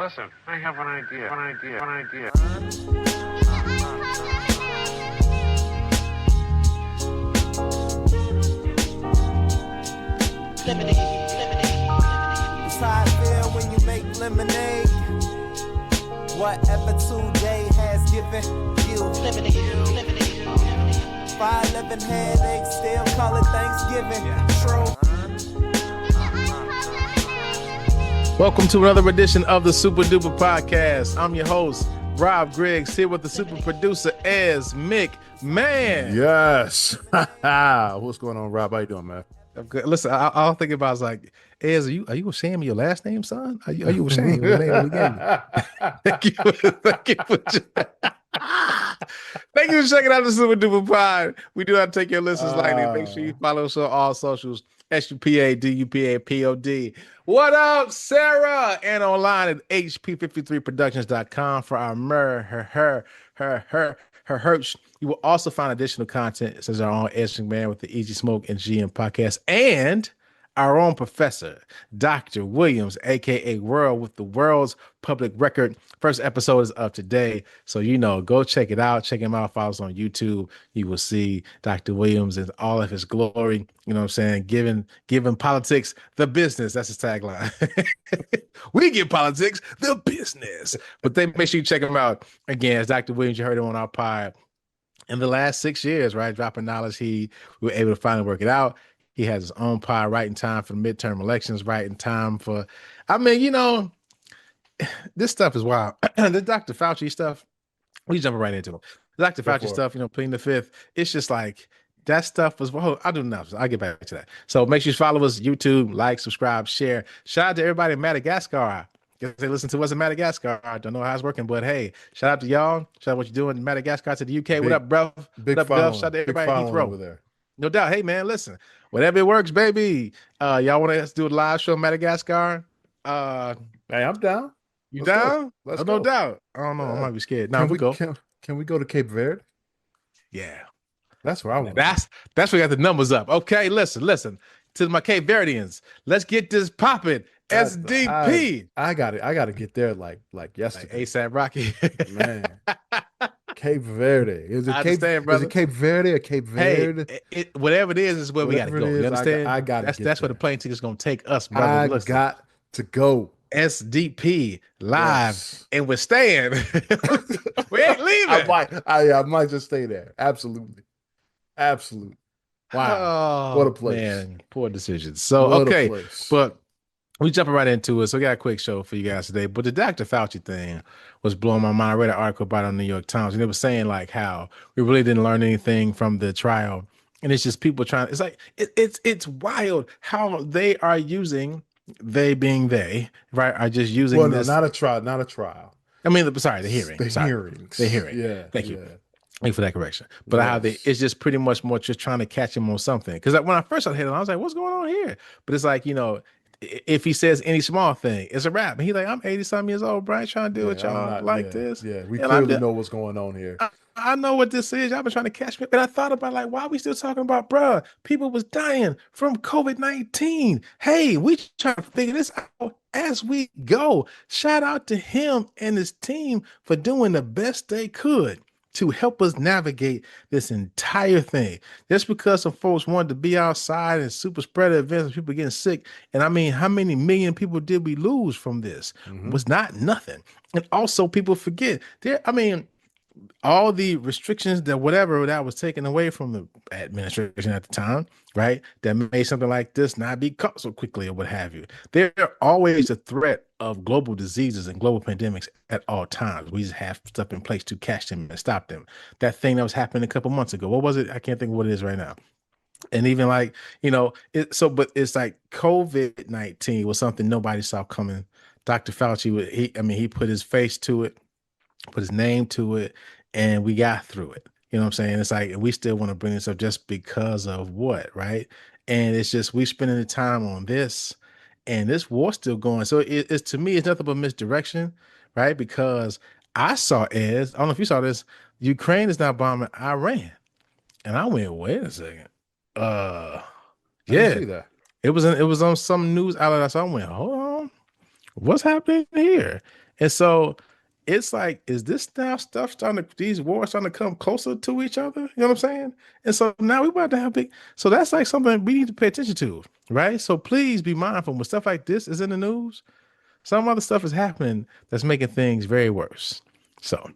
Listen, I have an idea. It's how I feel when you make lemonade. Whatever today has given you. 5'11" headaches, still call it Thanksgiving. True. Welcome to another edition of the Super Duper Podcast. I'm your host, Rob Griggs, here with the super producer, Ez McMahon. Yes. What's going on, Rob? How you doing, man? I'm good. Listen, I'll think about it, I was like, Ez, are you ashamed of your last name, son? Are you ashamed of the name we gave you? Thank you for checking out the Super Duper Pod. We do not take your listens lightly. Make sure you follow us on all socials. SUPADUPAPOD. What up, Sarah? And online at HP53productions.com for our herch. You will also find additional content such as our own Ez McMahon with the Easy Smoke and GM podcast and our own professor, Dr. Williams, aka World with the world's public record. First episode is up today. So, go check it out. Check him out. Follow us on YouTube. You will see Dr. Williams in all of his glory. You know what I'm saying? Giving politics the business. That's his tagline. We give politics the business. But then make sure you check him out. Again, as Dr. Williams, you heard him on our pod. In the last 6 years, right? Dropping knowledge, we were able to finally work it out. He has his own pod right in time for the midterm elections, right in time for, this stuff is wild. The Dr. Fauci stuff, we jumping right into it. The Dr. Fauci stuff, pleading the fifth. It's just like, that stuff was, well, I'll do enough. I'll get back to that. So make sure you follow us, YouTube, like, subscribe, share. Shout out to everybody in Madagascar. Guess they listen to us in Madagascar. I don't know how it's working, but hey, shout out to y'all. Shout out what you're doing in Madagascar to the UK. What up, bro? Big what up, following. Shout out to everybody in Heathrow over there. No doubt. Hey, man, listen. Whatever it works, baby. Y'all want to do a live show in Madagascar? Hey, I'm down. You down? Let's no go. doubt. I don't know. I might be scared. Now we go. Can we go to Cape Verde? Yeah. That's where I want. That's where we got the numbers up. Okay, listen. To my Cape Verdeans, let's get this popping. SDP. I got it. I got to get there like yesterday. Like ASAP Rocky. Man. Cape Verde. Is it Cape Verde or Cape Verde? Hey, whatever it is where we got to go. You understand? I got it. That's where the plane ticket's going to take us, brother. I got to go. SDP live, and we're staying. We ain't leaving. I might just stay there. Absolutely. Wow. What a place. Man, poor decisions. So, but we jumping right into it. So we got a quick show for you guys today. But the Dr. Fauci thing was blowing my mind. I read an article about it on the New York Times, and it was saying like how we really didn't learn anything from the trial. And it's just people trying, it's like, it's wild how they are using, they being they, right, are just using this. Not a trial. I mean, sorry, the hearing. Hearings. The hearing. Yeah. Thank you. Thank you for that correction. But how it's just pretty much more just trying to catch him on something. Because when I first started hitting, I was like, what's going on here? But it's like, if he says any small thing, it's a wrap. And he's like, I'm 80-something years old, bro. I ain't trying to deal with y'all this. Yeah, we clearly know what's going on here. I know what this is. Y'all been trying to catch me. But I thought about like, why are we still talking about, bro? People was dying from COVID-19. Hey, we trying to figure this out as we go. Shout out to him and his team for doing the best they could to help us navigate this entire thing. Just because some folks wanted to be outside and super spreader events and people getting sick. And I mean, how many million people did we lose from this? It was not nothing. And also people forget all the restrictions that whatever that was taken away from the administration at the time, right? That made something like this not be caught so quickly or what have you. They're always a threat of global diseases and global pandemics at all times. We just have stuff in place to catch them and stop them. That thing that was happening a couple months ago, what was it? I can't think of what it is right now. And even like, but it's like COVID-19 was something nobody saw coming. Dr. Fauci, he put his face to it, put his name to it, and we got through it. You know what I'm saying? It's like, we still want to bring this up just because of what, right? And it's just, we spending the time on this, and this war's still going. So it's to me, it's nothing but misdirection, right? Because I saw I don't know if you saw this, Ukraine is now bombing Iran. And I went, wait a second. I didn't see that. It was on some news outlet. So I went, hold on, what's happening here? And so it's like, is this now stuff starting to, these wars starting to come closer to each other? You know what I'm saying? And so now we about to have big, so that's like something we need to pay attention to, right? So please be mindful when stuff like this is in the news. Some other stuff is happening that's making things very worse. So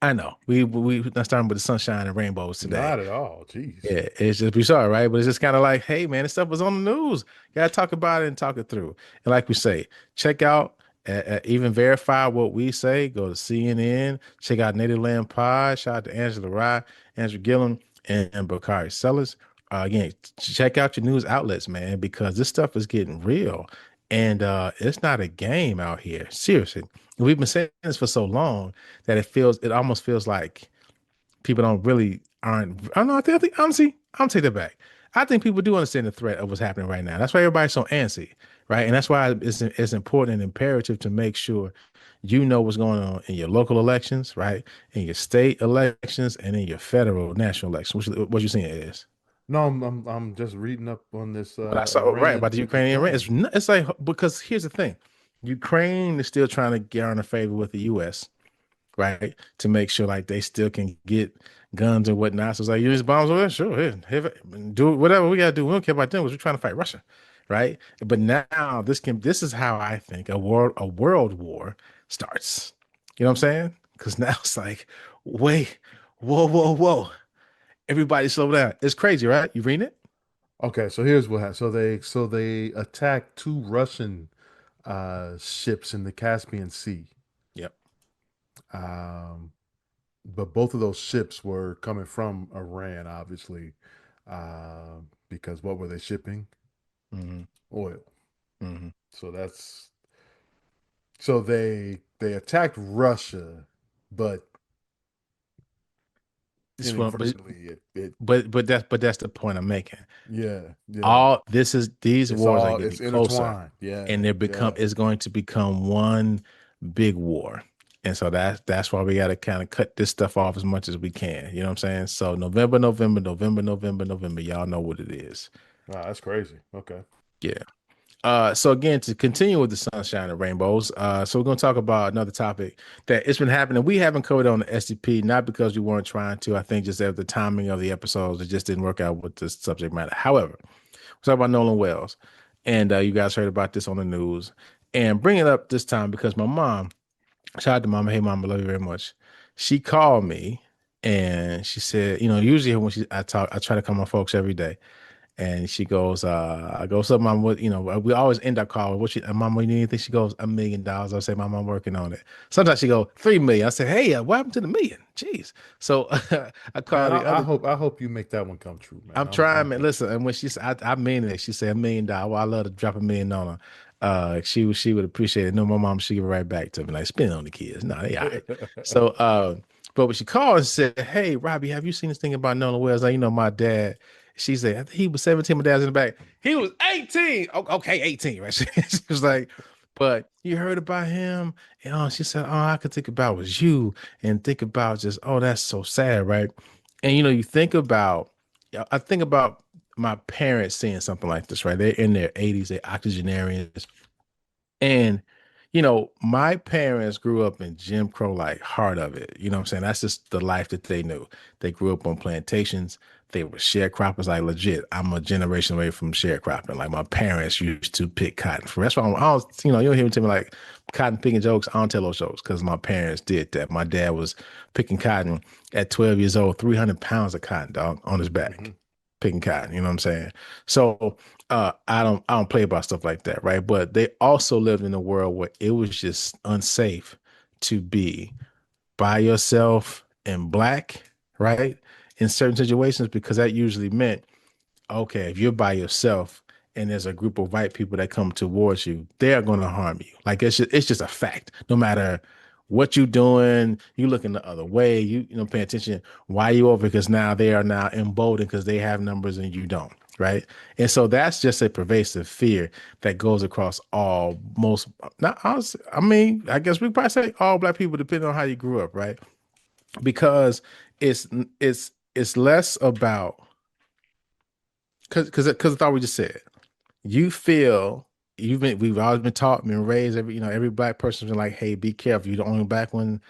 I know we not starting with the sunshine and rainbows today. Not at all. Jeez. Yeah, it's just bizarre, right? But it's just kind of like, hey, man, this stuff was on the news. Gotta talk about it and talk it through. And like we say, check out, even verify what we say. Go to CNN, check out Native Land Pod. Shout out to Angela Rye, Andrew Gillum, and Bakari Sellers. Again, check out your news outlets, man, because this stuff is getting real. And it's not a game out here. Seriously. We've been saying this for so long that it almost feels like people don't really aren't. I don't know. I think honestly, I'm take that back. I think people do understand the threat of what's happening right now. That's why everybody's so antsy, right? And that's why it's important and imperative to make sure you know what's going on in your local elections, right? In your state elections and in your federal national elections. What you seeing is. No, I'm just reading up on this But I saw right Iran about the with Ukrainian. Ukraine. It's like because here's the thing, Ukraine is still trying to garner favor with the U.S. right? To make sure like they still can get guns and whatnot. So it's like, use bombs over there, sure, do whatever we gotta do. We don't care about them because we're trying to fight Russia, right? But now this is how I think a world war starts. You know what I'm saying? Because now it's like, wait, whoa. Everybody slow down. It's crazy, right? You reading it? Okay, so here's what happened. So they attacked two Russian ships in the Caspian Sea. Yep. Um, but both of those ships were coming from Iran, obviously, because what were they shipping? Mm-hmm. Oil. Mm-hmm. So they attacked Russia, but This one, inadvertently it but that's the point I'm making. yeah, All this is these wars are it's getting closer intertwined. Yeah, and yeah. it's going to become one big war. And so that's why we got to kind of cut this stuff off as much as we can. You know what I'm saying? So November. Y'all know what it is. Wow, that's crazy. Okay. Yeah. So again, to continue with the sunshine and rainbows, so we're going to talk about another topic that it's been happening. We haven't covered on the SCP, not because we weren't trying to. I think just at the timing of the episodes, it just didn't work out with the subject matter. However, we're talking about Nolan Wells, and you guys heard about this on the news, and bring it up this time because my mom, shout out to mama, hey mom, I love you very much. She called me and she said, usually when I try to call my folks every day. And she goes, I go, so mom, what, we always end our call. What she, mom, you need anything? She goes, $1 million. I say, mom, I'm working on it. Sometimes she go, 3 million. I say, hey, what happened to the million? Jeez. So I Man, called the other. I hope you make that one come true, man. I'm trying, I'm man. Listen, and when she said, I mean it. She said $1 million. Well, I love to drop $1 million on her. She would appreciate it. No, my mom, she give it right back to me. Like, spend it on the kids. No, they all right. So, but when she called and said, hey, Robbie, have you seen this thing about Nolan Wells? Like, my dad. She said, I think he was 17. My dad's in the back. He was 18. Okay, 18, right? She was like, but you heard about him? And she said, oh, I could think about was you and think about just, oh, that's so sad, right? And you think about, I think about my parents seeing something like this, right? They're in their 80s, they're octogenarians. And, my parents grew up in Jim Crow, like heart of it. You know what I'm saying? That's just the life that they knew. They grew up on plantations. They were sharecroppers, like legit. I'm a generation away from sharecropping. Like my parents used to pick cotton. That's why I don't, you don't hear me tell me like cotton picking jokes. I don't tell those jokes because my parents did that. My dad was picking cotton at 12 years old, 300 pounds of cotton, dog, on his back, picking cotton. You know what I'm saying? So I don't play about stuff like that, right? But they also lived in a world where it was just unsafe to be by yourself and black, right? In certain situations, because that usually meant, okay, if you're by yourself and there's a group of white people that come towards you, they're going to harm you. Like it's just a fact. No matter what you doing, you looking the other way, pay attention. Why you over? Because now they are now emboldened because they have numbers and you don't, right? And so that's just a pervasive fear that goes across all most. Not honestly, I mean, I guess we probably say all black people, depending on how you grew up, right? Because it's less about because I thought we just said you feel we've always been taught, been raised, every black person's been like, hey, be careful. You're the only black one.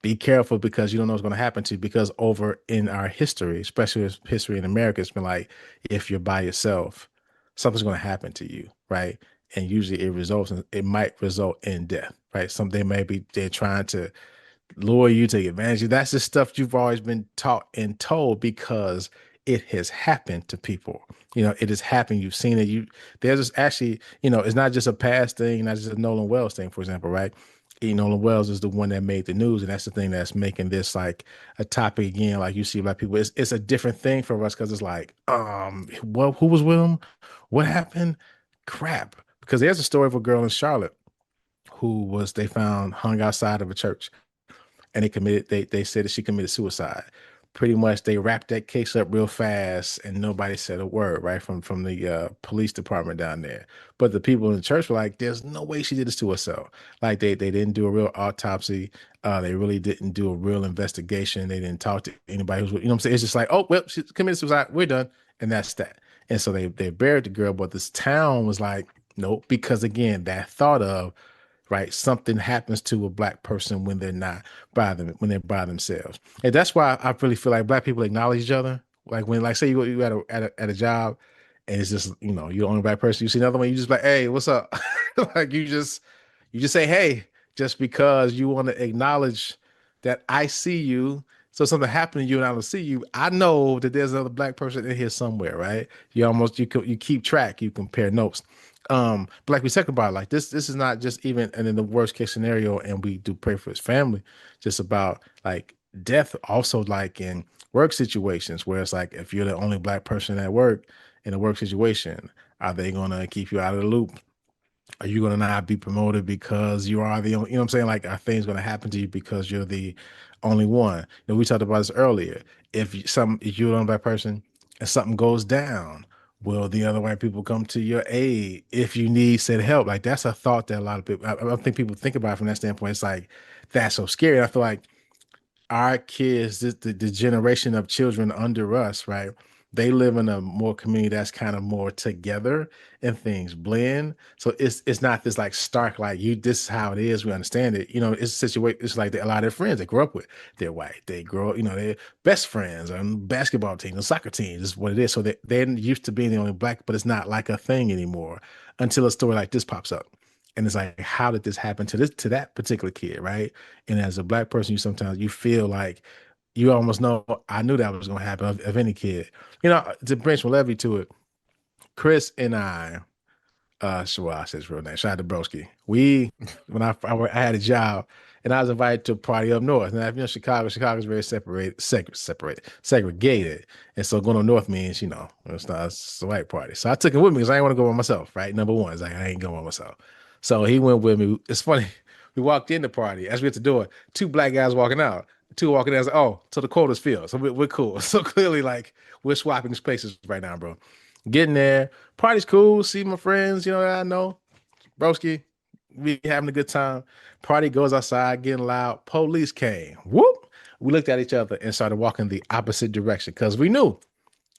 Be careful because you don't know what's going to happen to you. Because over in our history, especially history in America, it's been like, if you're by yourself, something's going to happen to you, right? And usually it might result in death, right? They're trying to lure you, take advantage of you. That's the stuff you've always been taught and told because it has happened to people. It has happened. You've seen it. There's this actually, it's not just a past thing, not just a Nolan Wells thing, for example, right? Nolan Wells is the one that made the news, and that's the thing that's making this like a topic again. Like you see black people, it's a different thing for us because it's like, well, who was with him? What happened? Crap. Because there's a story of a girl in Charlotte who was they found hung outside of a church and they said that she committed suicide. Pretty much they wrapped that case up real fast and nobody said a word, right? From the police department down there. But the people in the church were like, there's no way she did this to herself. Like they didn't do a real autopsy. They really didn't do a real investigation. They didn't talk to anybody who's, what I'm saying? It's just like, oh, well, she committed suicide. We're done. And that's that. And so they buried the girl, but this town was like, nope, because again, that thought of, right? Something happens to a black person when they're not when they're by themselves. And that's why I really feel like black people acknowledge each other. Like when, like, say you at a job and it's just, you're the only black person, you see another one, you just like, hey, what's up? Like you just say, hey, just because you want to acknowledge that I see you. So something happened to you and I don't see you. I know that there's another black person in here somewhere, right? You keep track, you compare notes. But like we talked about, like this is not just even, and in the worst case scenario, and we do pray for his family, just about like death, also like in work situations where it's like if you're the only black person at work in a work situation, are they gonna keep you out of the loop? Are you gonna not be promoted because you are the only, what I'm saying? Like, are things gonna happen to you because you're the only one? We talked about this earlier. If you're the only black person and something goes down, will the other white people come to your aid if you need said help? Like that's a thought that a lot of people, I don't think people think about it from that standpoint. It's like that's so scary. I feel like our kids, the generation of children under us, right? They live in a more community that's kind of more together and things blend. So it's not this like stark, like this is how it is. We understand it. It's a situation. It's like a lot of their friends they grew up with. They're white. They grow up, they're best friends on basketball teams and soccer teams. This is what it is. So they're used to being the only black, but it's not like a thing anymore until a story like this pops up. And it's like, how did this happen to that particular kid, right? And as a black person, you feel like you almost know, I knew that was going to happen of any kid. To bring some levity to it, Chris and I, so I said his real name. Shout out to Broski. When I had a job and I was invited to a party up north. Now, if Chicago's very segregated. And so going up north means, it's a white party. So I took him with me because I didn't want to go by myself, right? Number one, it's like, I ain't going by myself. So he went with me. It's funny. We walked in the party. As we at the door, two black guys walking out. Two walking out. I was like, oh, so the quota's filled. So we're cool. So clearly, like, we're swapping spaces right now, bro. Getting there. Party's cool. See my friends, that I know. Broski, we having a good time. Party goes outside, getting loud. Police came. Whoop. We looked at each other and started walking the opposite direction because we knew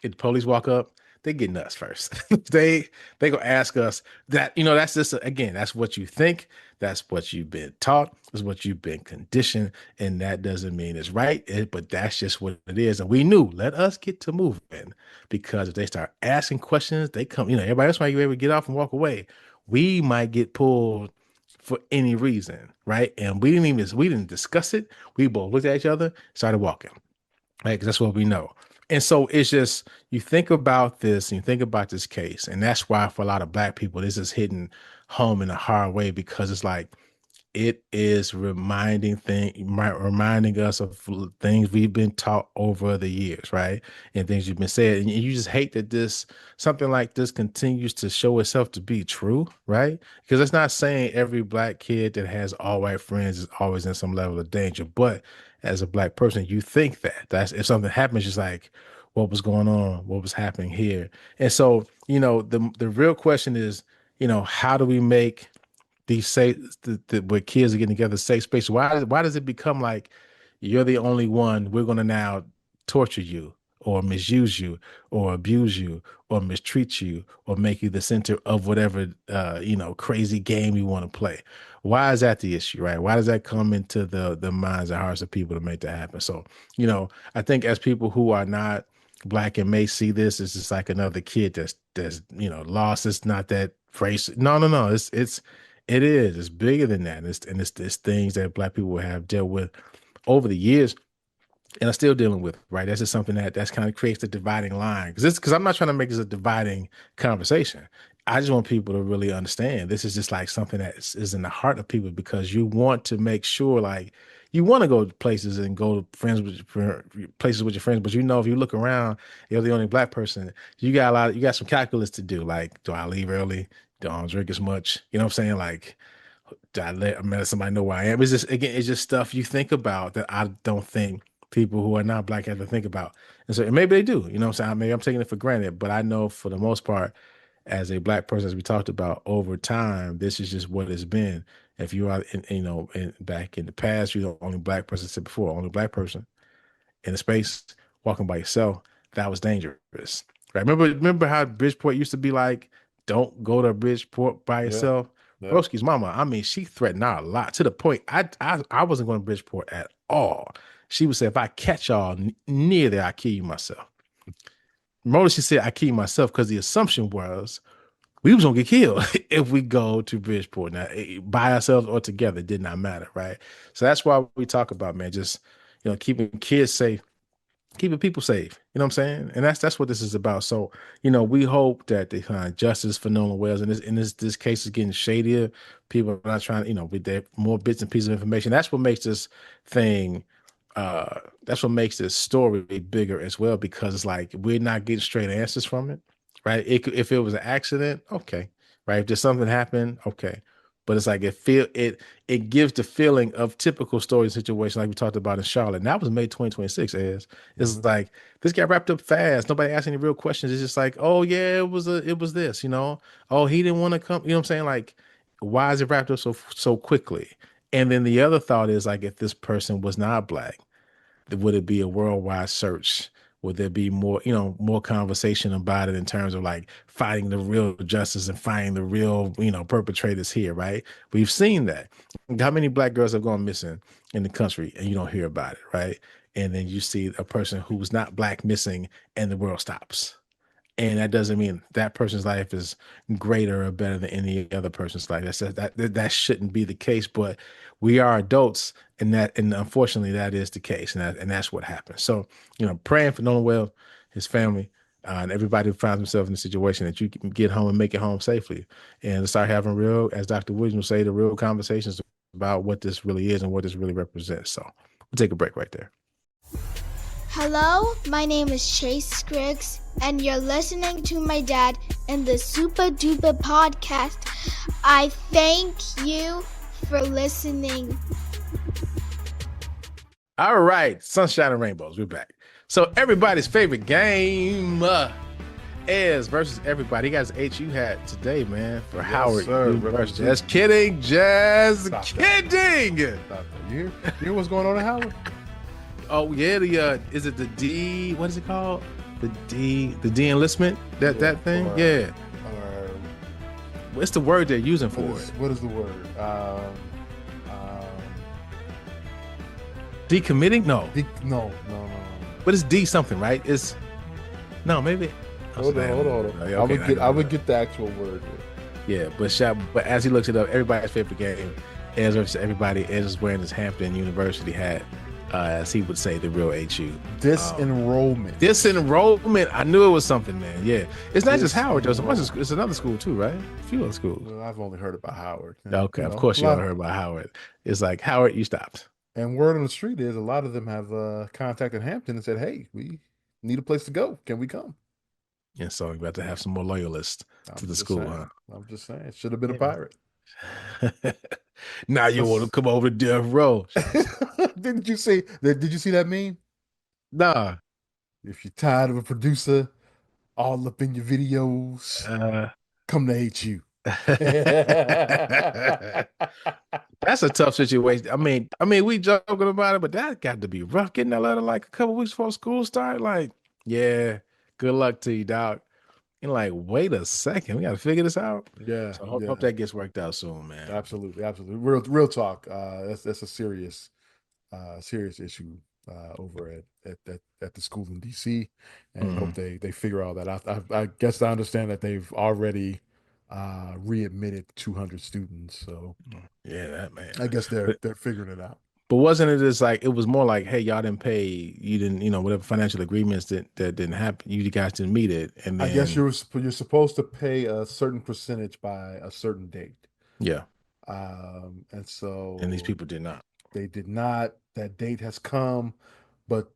if the police walk up, they get nuts first. they gonna ask us that, that's just again, that's what you think, that's what you've been taught, that's what you've been conditioned, and that doesn't mean it's right, but that's just what it is. And we knew, let us get to moving, because if they start asking questions, they come, everybody else might be able to get off and walk away. We might get pulled for any reason, right? And we didn't discuss it. We both looked at each other, started walking, right? Because that's what we know. And so it's just, you think about this and you think about this case, and that's why for a lot of black people, this is hitting home in a hard way, because it's like, it is reminding us of things we've been taught over the years, right? And things you've been said. And you just hate that something like this continues to show itself to be true, right? Because it's not saying every black kid that has all white friends is always in some level of danger. But as a black person, you think that's if something happens, just like, what was going on? What was happening here? And so, the real question is, how do we make these where kids are getting together, safe space? Why does it become like you're the only one? We're going to now torture you, or misuse you or abuse you or mistreat you or make you the center of whatever crazy game you want to play. Why is that the issue, right? Why does that come into the minds and hearts of people to make that happen? So, I think as people who are not black and may see this, it's just like another kid that's lost. It's not that phrase. No, no, no. It is. It's bigger than that. It's things that black people have dealt with over the years and are still dealing with, right? That's just something that's kind of creates the dividing line. Because I'm not trying to make this a dividing conversation. I just want people to really understand this is just like something that is in the heart of people because you want to make sure, like, you want to go to places and go to places with your friends, but if you look around, you're the only black person. You got some calculus to do. Like, do I leave early? Do I don't drink as much? You know what I'm saying? Like, let somebody know where I am. It's just, again, it's just stuff you think about that I don't think people who are not black have to think about. And maybe they do, you know what I'm saying? Maybe I'm taking it for granted, but I know for the most part, as a black person, as we talked about over time, this is just what it's been. If you are, back in the past, you're the only black person, said before, only black person in a space walking by yourself, that was dangerous. Right? Remember how Bridgeport used to be like, don't go to Bridgeport by yourself. Yeah. Broski's mama, I mean, she threatened her a lot to the point I wasn't going to Bridgeport at all. She would say, if I catch y'all near there, I kill you myself. Remember, she said, I kill you myself because the assumption was we was gonna get killed if we go to Bridgeport. Now, by ourselves or together, it did not matter, right? So that's why we talk about, man, just keeping kids safe, keeping people safe. You know what I'm saying? And that's what this is about. So, we hope that they find justice for Nolan Wells. And this case is getting shadier. People are not trying, with their more bits and pieces of information. That's what makes this thing. That's what makes this story bigger as well, because it's like we're not getting straight answers from it, right? If it was an accident, okay, right? If there's something happened, okay. But it's like it gives the feeling of typical story situation like we talked about in Charlotte. And that was May 2026. It's like this got wrapped up fast. Nobody asked any real questions. It's just like, oh yeah, it was this, Oh, he didn't want to come. You know what I'm saying? Like, why is it wrapped up so quickly? And then the other thought is, like, if this person was not black, would it be a worldwide search? Would there be more conversation about it in terms of like fighting the real justice and finding the real, perpetrators here, right? We've seen that. How many black girls have gone missing in the country and you don't hear about it, right? And then you see a person who's not black missing and the world stops. And that doesn't mean that person's life is greater or better than any other person's life. That shouldn't be the case. But we are adults, and unfortunately that is the case, and that's what happens. So, praying for Nolan Wells, his family, and everybody who finds himself in a situation, that you can get home and make it home safely, and start having real, as Dr. Williams would say, the real conversations about what this really is and what this really represents. So we'll take a break right there. Hello, my name is Chase Scriggs, and you're listening to my dad in the Super Duper podcast. I thank you for listening. All right, sunshine and rainbows, we're back. So everybody's favorite game is versus everybody. He got his HU hat today, man, for Howard University. Just kidding, just kidding. You hear what's going on at Howard? Oh yeah, is it the D? What is it called? The D enlistment? That thing? Yeah. What's the word they're using for it? What is the word? Decommitting? No. No. But it's D something, right? It's maybe. Hold on. Okay, I would get the actual word. Yeah, but as he looks it up, everybody's favorite game is everybody is wearing his Hampton University hat. As he would say, the real HU. Disenrollment. I knew it was something, man. Yeah. It's not just Howard, though. It's another school, too, right? A few other schools. Well, I've only heard about Howard. Okay, of course you all heard about Howard. It's like, Howard, you stopped. And word on the street is a lot of them have contacted Hampton and said, hey, we need a place to go. Can we come? And so we're about to have some more loyalists to the school, huh? I'm just saying. Should have been a pirate. Now you want to come over to Death Row. Did you see that meme? Nah. If you're tired of a producer all up in your videos, come to HU. That's a tough situation. I mean, we joking about it, but that got to be rough getting that letter like a couple weeks before school started. Like, Yeah. Good luck to you, dog. And like, wait a second, we got to figure this out. Yeah, So hope yeah, that gets worked out soon, man. absolutely, absolutely. Real talk. That's a serious issue over at the school in DC, and hope Mhm. they figure all that out. I guess I understand that they've already readmitted 200 students, so Yeah, that man. I guess But they're figuring it out. but wasn't it just like it was more like, hey, y'all didn't pay, you didn't, whatever financial agreements that didn't happen, you guys didn't meet it, and I guess then you're supposed to pay a certain percentage by a certain date, yeah, and and these so people did not. they did not. That date has come, but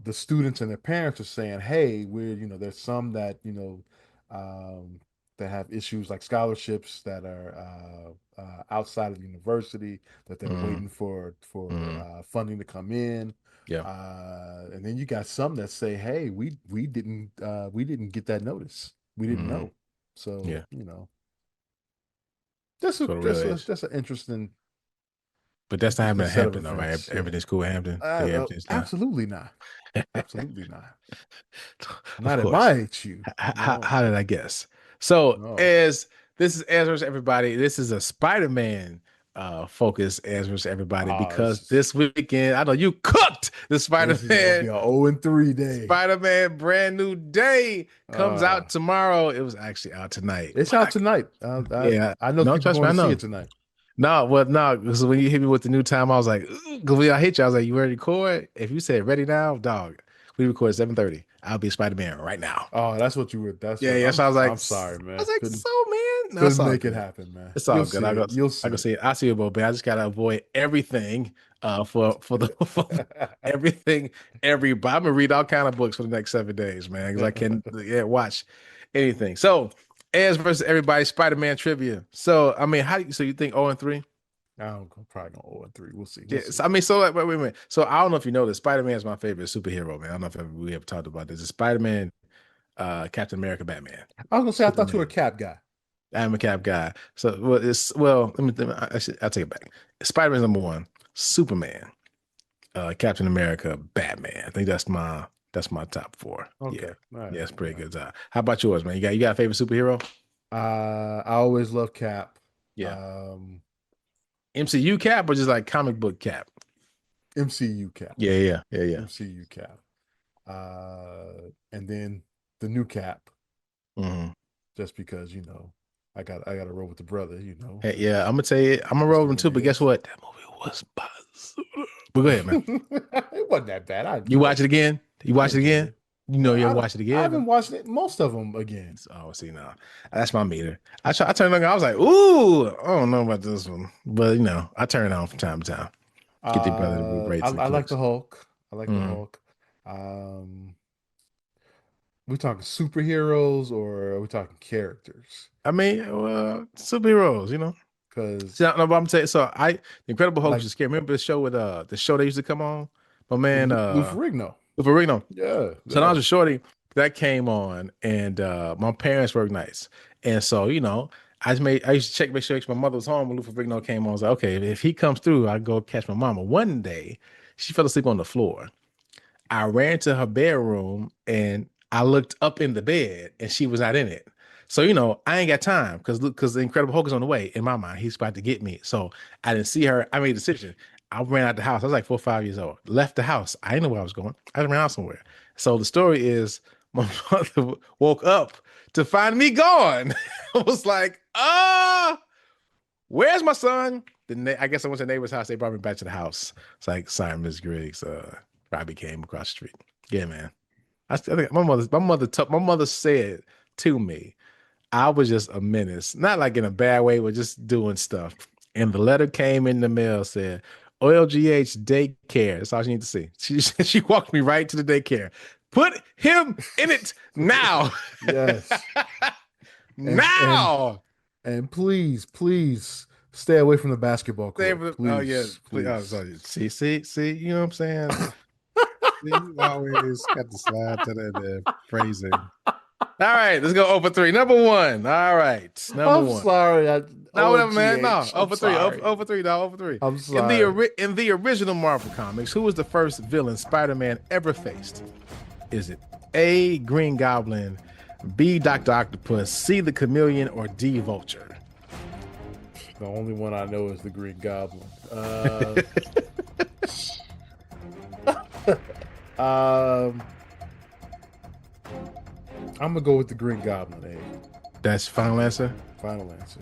the students and their parents are saying, "Hey, there's some that um, that have issues like scholarships that are outside of the university that they're Mm, waiting for mm, funding to come in." yeah. And then you got some that say, "Hey, we didn't get that notice. We didn't Mm, know." So yeah. that's a So the real that's a is. that's an But that's not interesting happening in set of Hampton, though, right? events. Yeah. Everything's cool in Hampton. Yeah, everything's not. Absolutely not. Absolutely not. Of Not at course. my HU. No. How did I guess? So No. as this is answers everybody, this is a Spider-Man focus answers everybody because It's this weekend I know you cooked the this is gonna be Spider-Man. a 0-3 day. Spider-Man Brand New Day comes Uh out tomorrow. It was actually out tonight. it's out tonight. Yeah, I know no, people trust me, going I to see know. it tonight. No, well, no, because when you hit me with the new time, I was like, because when I hit you, I was like, you ready to record? If you said ready now, dog, we record at 7:30. I'll be Spider-Man right now. Oh, that's what you were. That's Yeah, what yeah. So I was like, I'm sorry, man. Couldn't so man, no, it's couldn't all make it good. happen, man. It's You'll all good. see it. You'll I see can it. see it. I see it, both, man. I just gotta avoid everything, for the for everything, everybody. I'm gonna read all kind of books for the next 7 days, man, because I can watch anything. So, as versus everybody, Spider-Man trivia. So, I mean, so you think 0-3? I'm probably going 0-3. We'll see. We'll Yeah, see. so, I mean, so like, wait a minute. So I don't know if you know this. Spider-Man is my favorite superhero, man. I don't know if we ever talked about this. It's Spider-Man, Captain America, Batman, I was gonna say I thought you were a Superman. Cap guy. I'm a Cap guy. So I'll take it back. Spider-Man's number one. Superman, Captain America, Batman. I think that's my top four. Okay. Yeah, All right. yeah, it's All pretty right. good. How about yours, man? You got a favorite superhero? I always love Cap. Yeah, Um, MCU Cap or just like comic book Cap? MCU Cap. Yeah, yeah, yeah, yeah. MCU Cap. And then the new Cap, Mhm. just because I got to roll with the brother. Hey, yeah, I'm gonna tell you, I'm gonna Just roll the them way too. it But guess is. what? That movie was buzz. But go ahead, man. It wasn't that bad. You watch it again? You I watch it enjoyed again? it. You know you ever watch it I again, haven't man. watched it, most of them again. Oh, see now, that's my meter. I turned on. I was like, ooh, I don't know about this one, but I turn it on from time to time. Get the brother to rate some I like the clips. Hulk. I like the Mhm. Hulk. We talking superheroes or are we talking characters? I mean, superheroes. Because See, no, but I'm saying, so the Incredible Hulk like used to scare me. Remember the show with the show that used to come on? My man, Lou Ferrigno. Lou Ferrigno. Yeah, So when I was yeah. a shorty, that came on, and my parents worked nights, and so I used to check make sure my mother was home when Luther Vigno came on. I was like, okay, if he comes through, I go catch my mama. One day, she fell asleep on the floor. I ran to her bedroom and I looked up in the bed, and she was not in it. So I ain't got time because the Incredible Hulk is on the way. In my mind, he's about to get me. So I didn't see her. I made a decision. I ran out the house. I was like 4 or 5 years old. Left the house. I didn't know where I was going. I ran out somewhere. So the story is my mother woke up to find me gone. I was like, where's my son? I guess I went to the neighbor's house. They brought me back to the house. It's like, sorry, Miss Griggs. Robbie came across the street. Yeah, man. I think my mother said to me, I was just a menace, not like in a bad way, but just doing stuff. And the letter came in the mail, said OLGH daycare. That's all you need to see. She walked me right to the daycare. Put him in it now. Yes. And Now. please stay away from the basketball court. Oh yeah, Please, please. Oh, please. sorry. See. You know what I'm saying? You always got to slide to that phrasing. All right, let's go over 3. Number one. All right, number I'm one. sorry. No, whatever, man. No, OMGH. I'm over 3. sorry. Over 3, dog. Over 3. I'm In the sorry. in the original Marvel comics, who was the first villain Spider-Man ever faced? Is it A, Green Goblin, B, Dr. Octopus, C, the Chameleon, or D, Vulture? The only one I know is the Green Goblin. I'm gonna go with the Green Goblin. That's final answer? Final answer.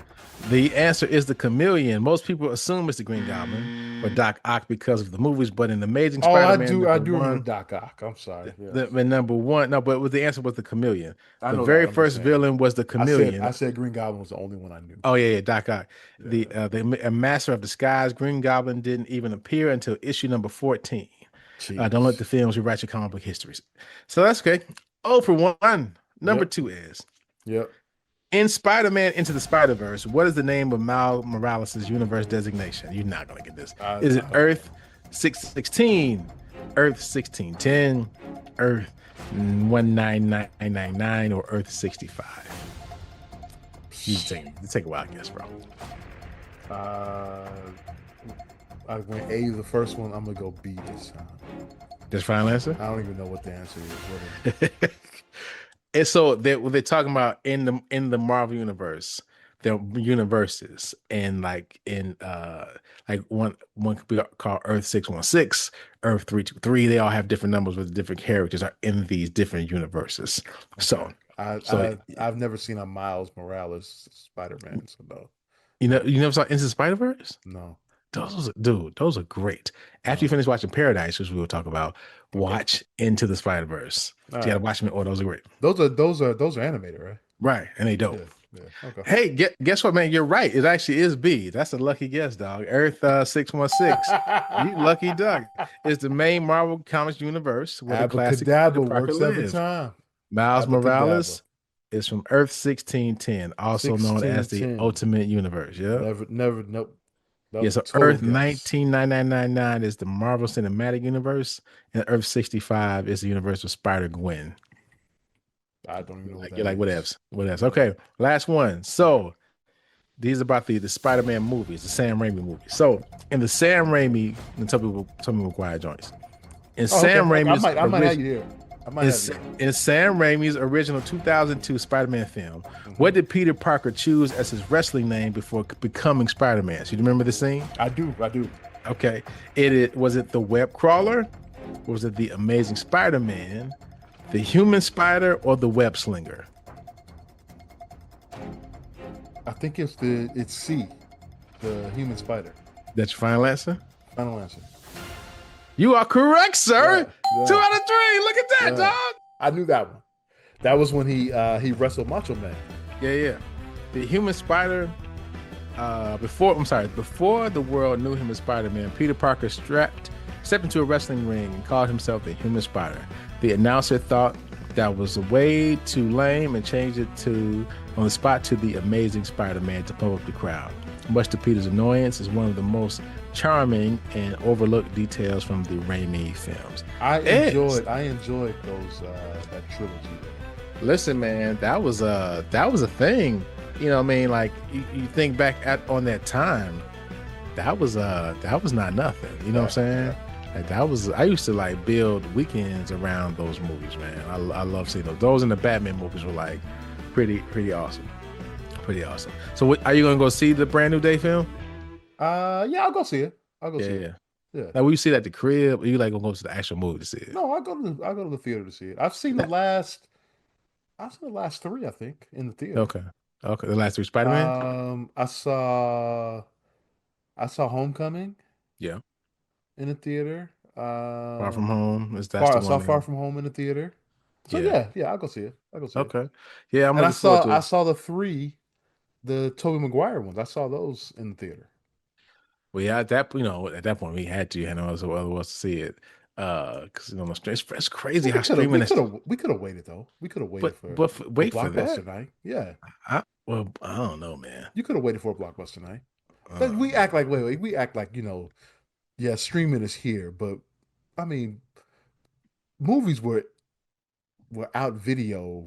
The answer is the Chameleon. Most people assume it's the Green Goblin or Doc Ock because of the movies, but in Amazing Spider-Man, I do remember Doc Ock. I'm sorry. Yes. the number one. No, but the answer was the Chameleon. I The know very that, I'm just first saying. villain was the Chameleon. I said Green Goblin was the only one I knew. Oh yeah, Doc Ock. Yeah. The Master of Disguise, Green Goblin didn't even appear until issue number 14. Don't let the films rewrite your comic book histories. So that's okay. Oh, for one. Number two is. Yep. In Spider-Man Into the Spider-Verse, what is the name of Miles Morales' universe designation? You're not going to get this. Is it Earth 616, Earth 1610, Earth 19999, or Earth 65? You take a wild guess, bro. I went A the first one. I'm going to go B this time. That's final answer? I don't even know what the answer is. And so they're talking about in the Marvel universe, their universes, and like one could be called Earth 616, Earth 323. They all have different numbers with different characters are in these different universes. Okay. So I've never seen a Miles Morales Spider-Man. So no. You never saw Into the Spider-Verse? No. Those are great. After you finish watching Paradise, which we will talk about, watch Into the Spider-Verse. You gotta watch them. Oh, those are great. Those are animated, right? Right, and they dope. Yeah. Okay. Hey, guess what, man? You're right. It actually is B. That's a lucky guess, dog. Earth 616. You lucky duck. It's the main Marvel Comics universe where the classic Peter Parker works lives. every time. Miles Morales is from Earth 1610, also known as the Ultimate Universe. Yeah. Nope. Yeah, so Earth 199999 is the Marvel Cinematic Universe, and Earth 65 is the universe of Spider-Gwen. I don't even know what that You're like, is. what else? Okay, last one. So these are about the Spider-Man movies, the Sam Raimi movies. So in the Sam Raimi, and tell me McGuire joints. In Sam Raimi's, I might have you here. In Sam Raimi's original 2002 Spider-Man film, what did Peter Parker choose as his wrestling name before becoming Spider-Man? So you remember the scene? I do. Okay. Was it the Web Crawler? Was it the Amazing Spider-Man, the Human Spider, or the Web Slinger? I think it's C, the Human Spider. That's your final answer? Final answer. You are correct, sir. Yeah. 2 out of 3. Look at that, dog. I knew that one. That was when he wrestled Macho Man. Yeah. The Human Spider. Before the world knew him as Spider-Man, Peter Parker stepped into a wrestling ring and called himself the Human Spider. The announcer thought that was way too lame and changed it on the spot to the Amazing Spider-Man to pump up the crowd. Much to Peter's annoyance, is one of the most charming and overlooked details from the Raimi films. I enjoyed those that trilogy. Listen, man, that was a thing. You know what I mean? Like you think back on that time, that was not nothing. You know what I'm saying? Like I used to like build weekends around those movies, man. I love seeing those. Those and the Batman movies were like pretty awesome. Pretty awesome. So are you gonna go see the Brand New Day film? Yeah, I'll go see it. See it. Yeah. Now, will you see it at the crib, or you like gonna go to the actual movie to see it? No, I go to the theater to see it. I've seen the last 3, I think, in the theater. Okay. The last 3 Spider-Man. I saw Homecoming. Yeah. In the theater. Far From Home. I saw Far From Home in the theater. So yeah, I'll go see it. Okay. Yeah, I saw the 3, the Tobey Maguire ones. I saw those in the theater. Well, yeah, at that point we had to, otherwise to see it. Because it's crazy how streaming we could have waited though. We could have waited for Blockbuster night. Yeah. I don't know, man. You could have waited for a Blockbuster night. We act like we act like, yeah, streaming is here, but I mean, movies were out video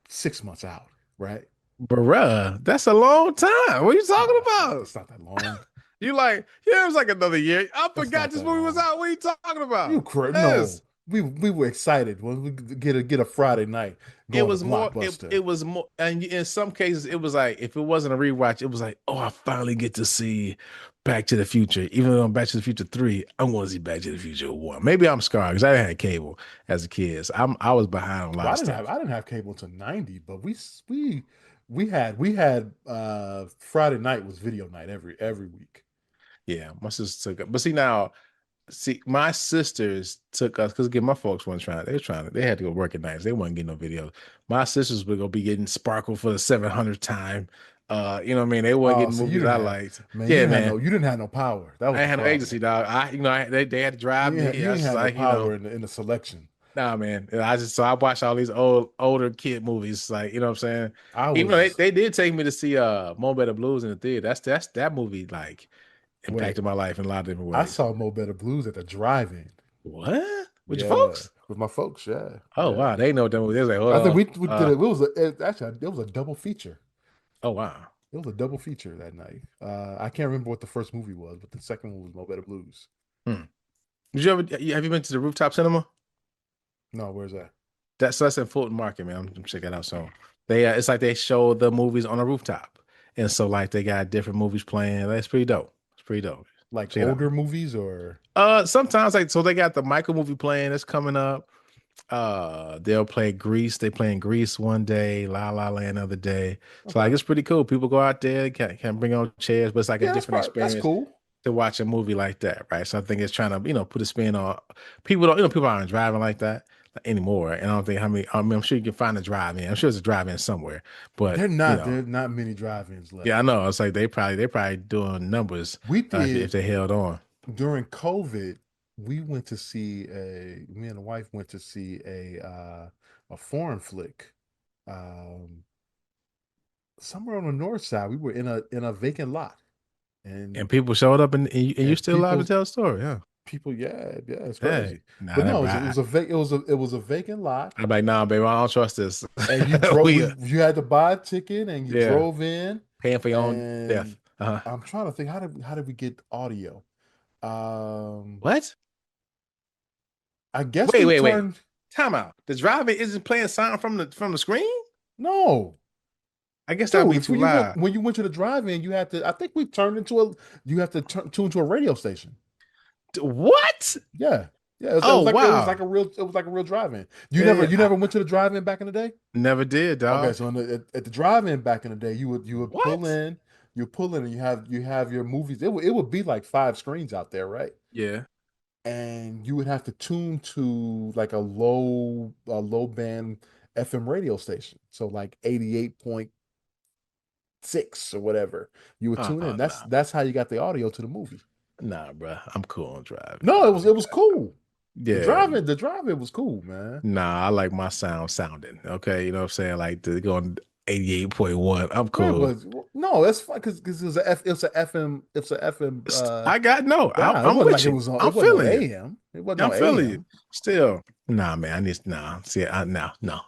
6 months out, right? Bruh, that's a long time. What are you talking about? It's not that long. You like, it was like another year. I forgot this movie was out. What are you talking about? You crazy? we were excited when we get a Friday night It going to was more Blockbuster. it was more, and in some cases it was like if it wasn't a rewatch, it was like, oh, I finally get to see Back to the Future. Even though I'm Back to the Future 3, I want to see Back to the Future 1. Maybe I'm scarred because I didn't have cable as a kid. So I was behind on a lot Well, of stuff. I didn't have cable until 90, but we had Friday night was video night every week. Yeah, my sister took it. But see now, see, my sisters took us because again, my folks weren't trying. They were trying to. They had to go work at nights. They weren't getting no videos. My sisters would go be getting Sparkle for the 700th time. You know what I mean? They weren't Oh, getting so you movies didn't I have liked. man, Yeah, man. you didn't have no power. That I was ain't the had no problem. agency, dog. They had to drive me. You I ain't was just had no like, power in the selection. nah, man. I watched all these older kid movies. Like, you know what I'm saying? I Even though was they did take me to see Mo Better Blues in the theater. That movie like wait, impacted my life in a lot of different I ways. saw Mo Better Blues at the drive-in. What? With your Yeah, folks? with my folks. Yeah, Oh yeah. wow, they know that movie. They was like, hold I think on. we did it. It was actually it was a double feature. Oh wow. It was a double feature that night. I can't remember what the first movie was, but the second one was Mo Better Blues. Hmm. Did you ever have you been to the rooftop cinema? No, where's that? That's in Fulton Market, man. I'm checking it out. So they it's like they show the movies on a rooftop. And so like they got different movies playing. That's pretty dope. It's pretty dope. Like Check it out. older movies or Sometimes like so they got the Michael movie playing that's coming up. They'll play Grease. They playing Grease one day, La La Land another day. So like okay. it's pretty cool. People go out there, can bring on chairs, but it's like a Yeah, different that's experience cool. to watch a movie like that, right? So I think it's trying to, put a spin on people. Don't, people aren't driving like that anymore, and I don't think how many. I mean, I'm sure you can find a drive-in. I'm sure there's a drive-in somewhere, but There are not many drive-ins yeah, I left. know. It's like they probably doing numbers We if did they held on. during COVID, we went to see me and the wife went to see a foreign flick. Um Somewhere on the north side. We were in a vacant lot. And And people showed up, and you're and still alive to tell a story. Yeah, yeah, it's hey, crazy. nah, But that no, right. it was a vacant lot. I'm like, nah, baby, I don't trust this. And we, you had to buy a ticket and you yeah, drove in. paying for your own death. And I'm trying to think how did we get audio? Um What? I guess Wait, we wait, wait. turned Time out. The driver isn't playing sound from the screen. no. I guess that'd Dude, be it's too loud. when you went to the drive-in, you had to I think we turned into a you have to tune to a radio station. What? Yeah. Yeah, Oh wow. it was like a real drive-in. Yeah, You never went to the drive-in back in the day? never did, Okay, dog. so at the drive-in back in the day, you would What? pull in and you have your movies. It would be like five screens out there, right? Yeah. And you would have to tune to like a low band FM radio station. So like 88.6 or whatever. You would tune in. Nah, That's how you got the audio to the movie. nah, bro. I'm cool on driving. No, Bro. it was cool. Yeah. The drive-in was cool, man. Nah, I like my sound sounding. Okay, you know what I'm saying? Like to go on 88.1. I'm Where cool. was no? That's fine because it was a FM. It's a FM. I got no. Yeah, it I'm wasn't with like you. I'm it wasn't no feeling you. AM. It wasn't I'm no feeling you. AM. Still, nah, man. I need nah. See, no.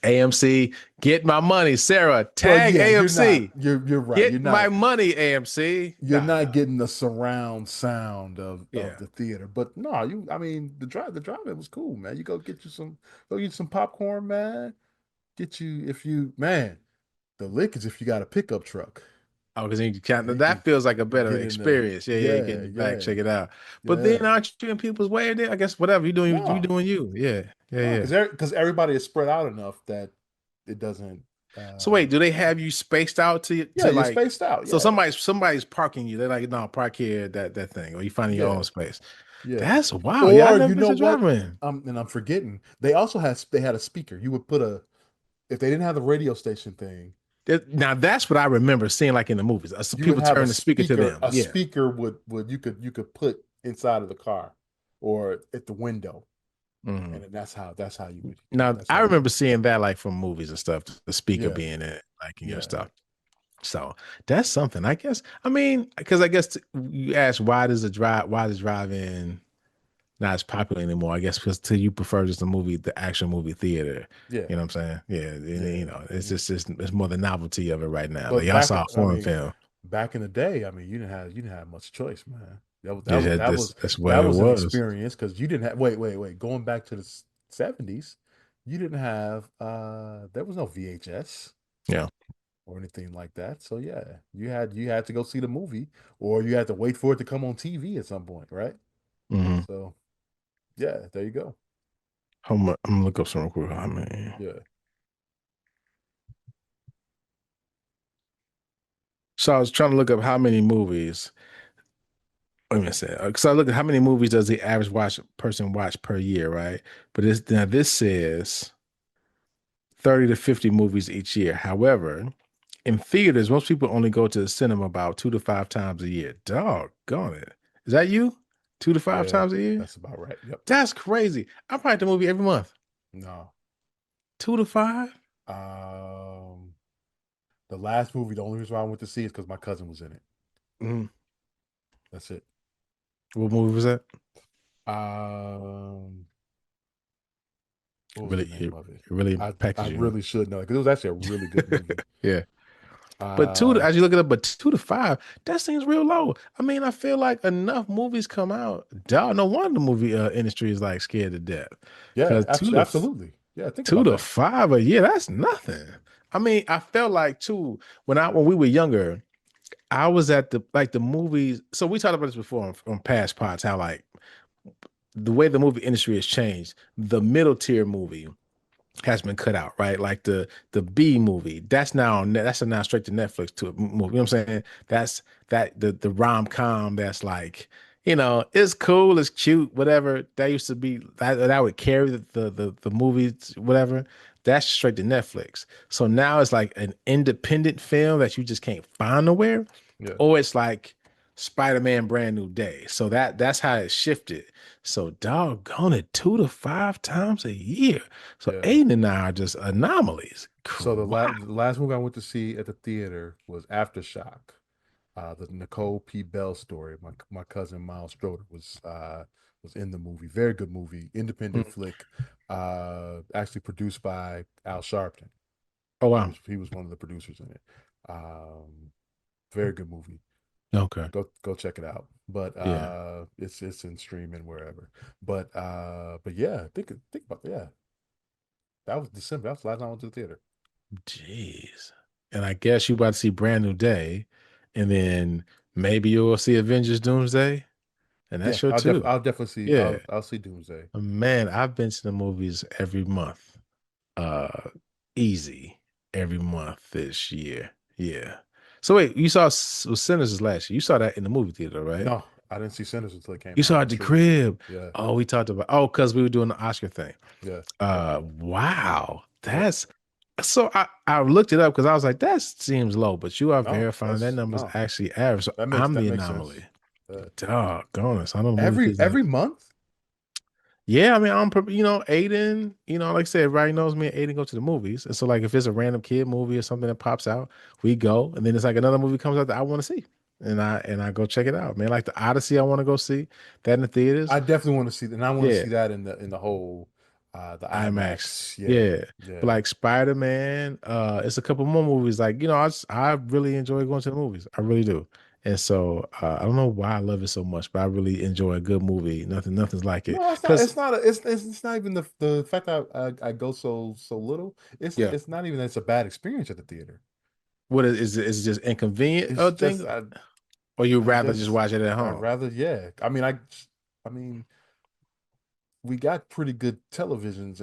AMC, get my money, Sarah. Well, Tag yeah, AMC. you're right. Get my money, AMC. You're Nah, not getting the surround sound of yeah. the theater. But no, I mean the drive it was cool, man. You go get you some popcorn, man. Get you if you man, the lick is if you got a pickup truck. Oh, because you kind You that can feels like a better get in there. experience. Yeah, you Yeah, getting back, yeah, check it out. But then yeah. aren't you in people's way there? I guess whatever you No, doing you. Yeah, yeah, no, yeah. because everybody is spread out enough that it doesn't So uh wait, do they have you spaced out yeah, to you're like spaced out. so Yeah. somebody's parking you. They're like, no, park here, that thing, or you finding your own Yeah. space. Yeah. That's wow. Yeah, I Or never you been know to what? drive-in. And I'm forgetting. They had a speaker. You would put a if they didn't have the radio station thing, Now that's what I remember seeing like in the movies. So you would people have turn the speaker to them. a Yeah. speaker would you could put inside of the car or at the window. Mhm. And then Now that's I how you remember seeing that like from movies and stuff, the speaker yeah, being in it, like in your yeah, stuff. So that's something, I guess. I mean, because I guess you asked why does drive-in not as popular anymore? I guess because to you prefer just the actual movie theater. yeah, You know what I'm saying? Yeah, yeah. it's just it's more the novelty of it right now. Like But y'all saw a foreign film. back in the day, I mean, you didn't have much choice, man. Yeah, that's that what it was an was. experience because you didn't have wait. Going back to the 70s, you didn't have there was no VHS Yeah. or anything like that. So yeah, you had to go see the movie or you had to wait for it to come on TV at some point, right? Hmm. So yeah, there you go. How much? I'm gonna look up some real quick. How many? Yeah. So I was trying to look up how many movies. Wait a minute, because I look at how many movies does the average person watch per year, right? But this says 30 to 50 movies each year. However, in theaters, most people only go to the cinema about 2 to 5 times a year. Doggone it. Is that you? 2 to 5 Yeah, times a year? that's about right. Yep. That's crazy. I probably the movie every month. No. 2 to 5? Um the last movie, the only reason why I went to see it is because my cousin was in it. Mm. That's it. What movie was that? Um what was the Really, name of it? it really I impacted you, huh? really should know because it was actually a really good movie. Yeah. But Uh as you look it up, but 2 to 5, that seems real low. I mean, I feel like enough movies come out. Dog, no wonder the movie industry is like scared to death. yeah, Because absolutely. Yeah, think two about to that. five a year, that's nothing. I mean, I felt like too when we were younger, I was at the movies. So we talked about this before on past pods, how like the way the movie industry has changed. The middle tier movie has been cut out, right? Like the B movie, that's now straight to Netflix to a movie. You know what I'm saying? That's that the rom-com that's like, it's cool, it's cute, whatever. That used to be that would carry the movies, whatever. That's straight to Netflix. So now it's like an independent film that you just can't find nowhere, Yeah, or it's like Spider-Man Brand New Day. So that's how it shifted. So doggone it, 2 to 5 times a year. So yeah. Aiden and I are just anomalies. So Wow. the last movie I went to see at the theater was Aftershock. The Nicole P. Bell story. My cousin Miles Stroder was in the movie. Very good movie, independent Mm. flick. Actually produced by Al Sharpton. Oh wow. He was one of the producers in it. Very good movie. Okay. Go check it out. But Yeah. it's in streaming wherever. But yeah, think about yeah. That was December. That was the last time I went to the theater. Jeez. And I guess you about to see Brand New Day, and then maybe you'll see Avengers Doomsday, and Yeah, that's your two. I'll definitely see Yeah. I'll see Doomsday. Man, I've been to the movies every month. Uh Easy every month this year. Yeah. So wait, you saw Sinners last year. You saw that in the movie theater, right? No, I didn't see Sinners until it came You out saw it on at the streaming. crib. Yeah, Oh, we talked about because we were doing the Oscar thing. yeah, Wow. yep. That's so I looked it up because I was like, that seems low, but you are No, verifying that that's number is no. actually average. So I'm That the makes anomaly. sense. Uh, Doggone it. So I know the movie kids like, every month? yeah, I mean, Aiden, like I said, everybody knows me and Aiden go to the movies. And so like if it's a random kid movie or something that pops out, we go. And then it's like another movie comes out that I want to see. And I go check it out, man. Like the Odyssey, I want to go see that in the theaters. I definitely want to see that, and I want to Yeah. see that in the whole the IMAX. IMAX. Yeah, Yeah. But yeah. like Spider-Man, it's a couple more movies. Like, I really enjoy going to the movies. I really do. And so I don't know why I love it so much, but I really enjoy a good movie. Nothing's like it. No, it's not. Because It's not. It's not even the fact that I go so little. yeah, It's not even that it's a bad experience at the theater. what is it just inconvenient It's just thing? Or you I rather just just watch it at I home? rather yeah. I mean we got pretty good televisions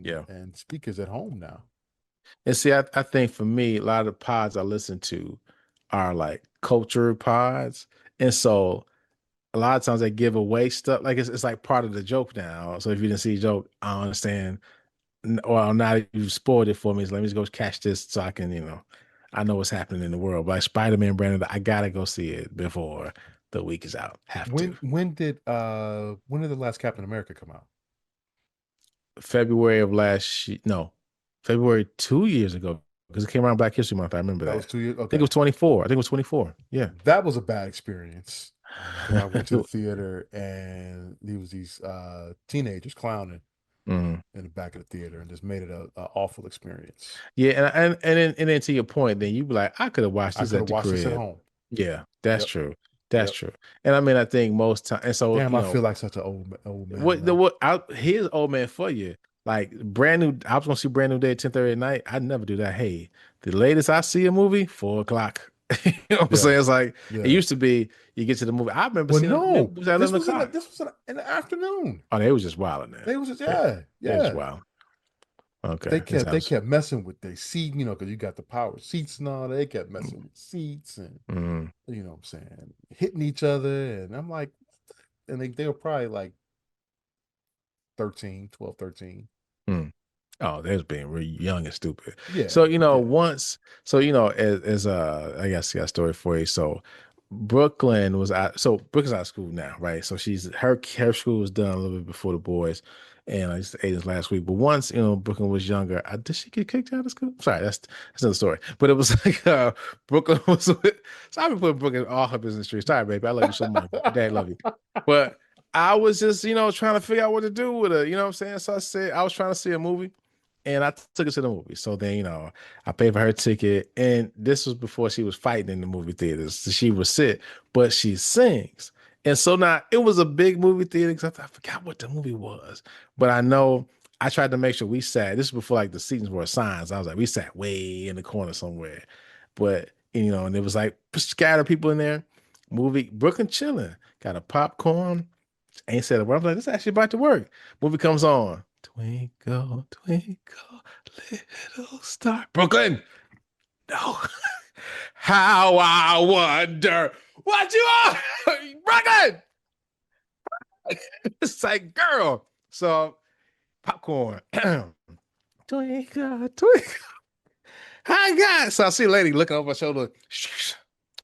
Yeah. and speakers at home now. And see, I think for me, a lot of the pods I listen to are like culture pods. And so a lot of times they give away stuff like it's like part of the joke now. So if you didn't see the joke, I don't understand. Well, now that you spoiled it for me, so let me just go catch this so I can, I know what's happening in the world. But like Spider-Man, Brandon, I gotta go see it before the week is out. Have to. When did the last Captain America come out? February of no, February 2 years ago because it came around Black History Month. I remember That that. was 2 years. I think it Okay, was 24. I think it was 24. Yeah. that was a bad experience when I went to the theater and there was these teenagers clowning Mhm. in the back of the theater and just made it a awful experience. Yeah, and then to your point, then you be like, I could have watched I this could at have the watched this at crib. home. Yeah, that's Yep. true. That's Yep. true. And I mean, I think most time, and so Damn, I feel like such an old man what the now. what out here's old man for you. Like brand new, I was gonna see brand new day at 10:30 at night. I never do that. Hey, the latest I see a movie, 4 o'clock. You know what I'm Yeah, saying? It's like it yeah. used to be you get to the movie. I remember Well, seeing no, movies at this 11 was o'clock. in the afternoon. Oh, they was just wilding there. They was just Yeah, yeah, they was just yeah. wild. Okay. This They house. kept messing with their seat, because you got the power seats and all. They kept messing with seats and Mm, what I'm saying, hitting each other, and I'm like, and they were probably like 13, 12, 13. mm. Oh, there's being really young and stupid. Yeah, So, yeah. once, so, I guess I got a story for you. So Brooklyn's out of school now, right? So her school was done a little bit before the boys. And I just ate this last week. But once, Brooklyn was younger, did she get kicked out of school? Sorry, that's another story. But it was like Brooklyn was with, so I've been putting Brooklyn in all her business trees. Sorry, baby. I love you so much. Your dad love you. But I was just, trying to figure out what to do with her. You know what I'm saying? So I said I was trying to see a movie and I took her to the movie. So then, I paid for her ticket. And this was before she was fighting in the movie theaters. So she would sit, but she sings. And so now it was a big movie theater because I forgot what the movie was. But I know I tried to make sure we sat. This was before like the seats were assigned. So I was like, we sat way in the corner somewhere. But, and it was like scattered people in there. Movie, Brooklyn chilling. Got a popcorn. Ain't said a word. I'm like, this actually about to work. Movie comes on. Twinkle, twinkle, little star. Brooklyn. No. How I wonder what you are. Brooklyn. It's like, girl. So popcorn. Twinkle, twinkle. Hi, guys. So I see a lady looking over my shoulder.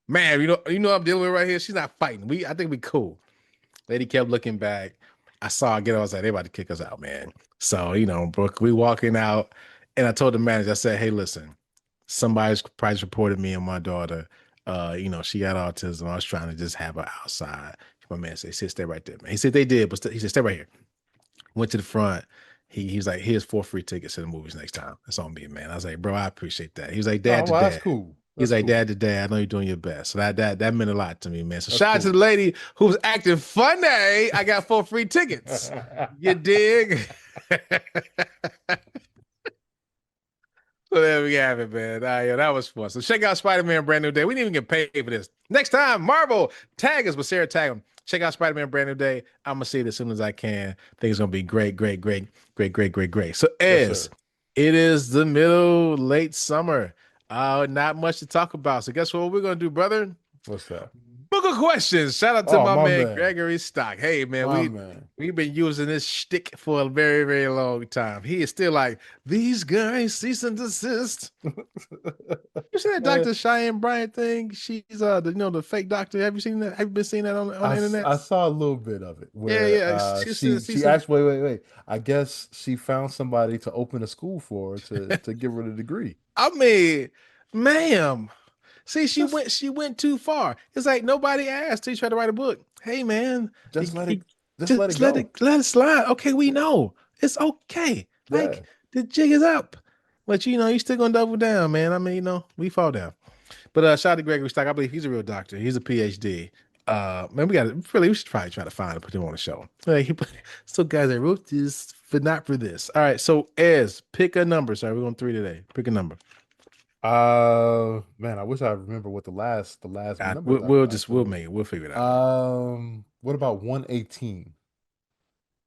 Man, I'm dealing with right here. She's not fighting. I think we cool. Lady kept looking back. I saw her get. I was like, they about to kick us out, man. So, Brooke, we walking out, and I told the manager, I said, hey, listen, somebody's probably reported me and my daughter. She got autism. I was trying to just have her outside. My man said, stay right there, man. He said they did, but he said, stay right here. Went to the front. He was like, here's 4 free tickets to the movies next time. That's on me, man. I was like, bro, I appreciate that. He was like, Oh, dad to well, that's dad. cool. He's That's like, cool. dad to dad, I know you're doing your best. So that meant a lot to me, man. So That's shout out to cool. the lady who was acting funny. I got 4 free tickets. You dig? So there we have it, man. Yeah, that was fun. So check out Spider-Man Brand New Day. We didn't even get paid for this. Next time, Marvel, tag us with Sarah Tag them. Check out Spider-Man Brand New Day. I'm gonna see it as soon as I can. I think it's gonna be great, great, great, great, great, great, great. So Yes, as sir. it is the middle, late summer. Not much to talk about. So guess what we're gonna do, brother? What's that? Book of questions. Shout out to Oh, my my man man. Gregory Stock. Hey man, My man. we've been using this shtick for a very, very long time. He is still like, these guys cease and desist. You see that Man, Dr. Cheyenne Bryant thing? She's the fake doctor. Have you seen that? Have you been seeing that on the internet? I saw a little bit of it Yeah, where yeah. She said she cease and actually wait. I guess she found somebody to open a school for her to give her the degree. I mean, ma'am. See, Just she went too far. It's like nobody asked till you try to write a book. Hey man, just let it he just let it just let go. it slide. Okay, we know. It's okay. Yeah. Like the jig is up. But you still gonna double down, man. I mean, we fall down. But shout out to Gregory Stock. I believe he's a real doctor. He's a PhD. Man, we should probably try to find and put him on the show. So guys, I wrote this, but not for this. All right, so Ez, pick a number. Sorry, we're going 3 today. Pick a number. Man, I wish I remember what the last God, number I we'll chose. make it. We'll figure it out. What about 118?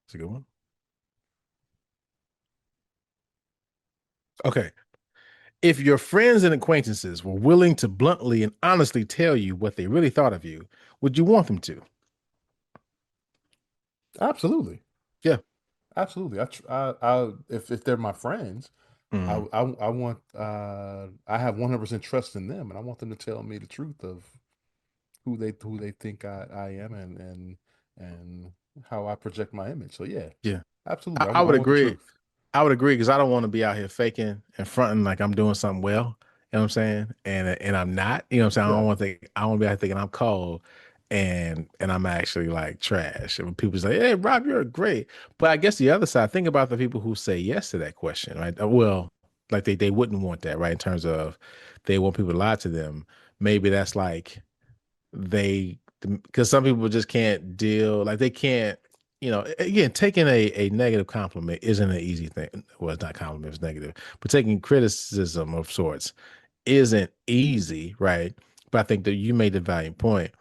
It's a good one. Okay. If your friends and acquaintances were willing to bluntly and honestly tell you what they really thought of you, would you want them to? Absolutely. Yeah. Absolutely. I if they're my friends, Mhm. I want I have 100% trust in them, and I want them to tell me the truth of who they think I am, and how I project my image. So yeah, Yeah. absolutely. I I would want the agree. truth. I would agree because I don't want to be out here faking and fronting like I'm doing something well. You know what I'm saying? And I'm not. You know what I'm saying? Yeah. I don't want to be out thinking I'm cold and I'm actually like trash. And when people say, "Hey, Rob, you're great," but I guess the other side, think about the people who say yes to that question, right? Well, like they wouldn't want that, right? In terms of they want people to lie to them. Maybe that's like they because some people just can't deal, like they can't, again, taking a negative compliment isn't an easy thing. Well, it's not compliment, it's negative, but taking criticism of sorts isn't easy, right? But I think that you made the valiant point.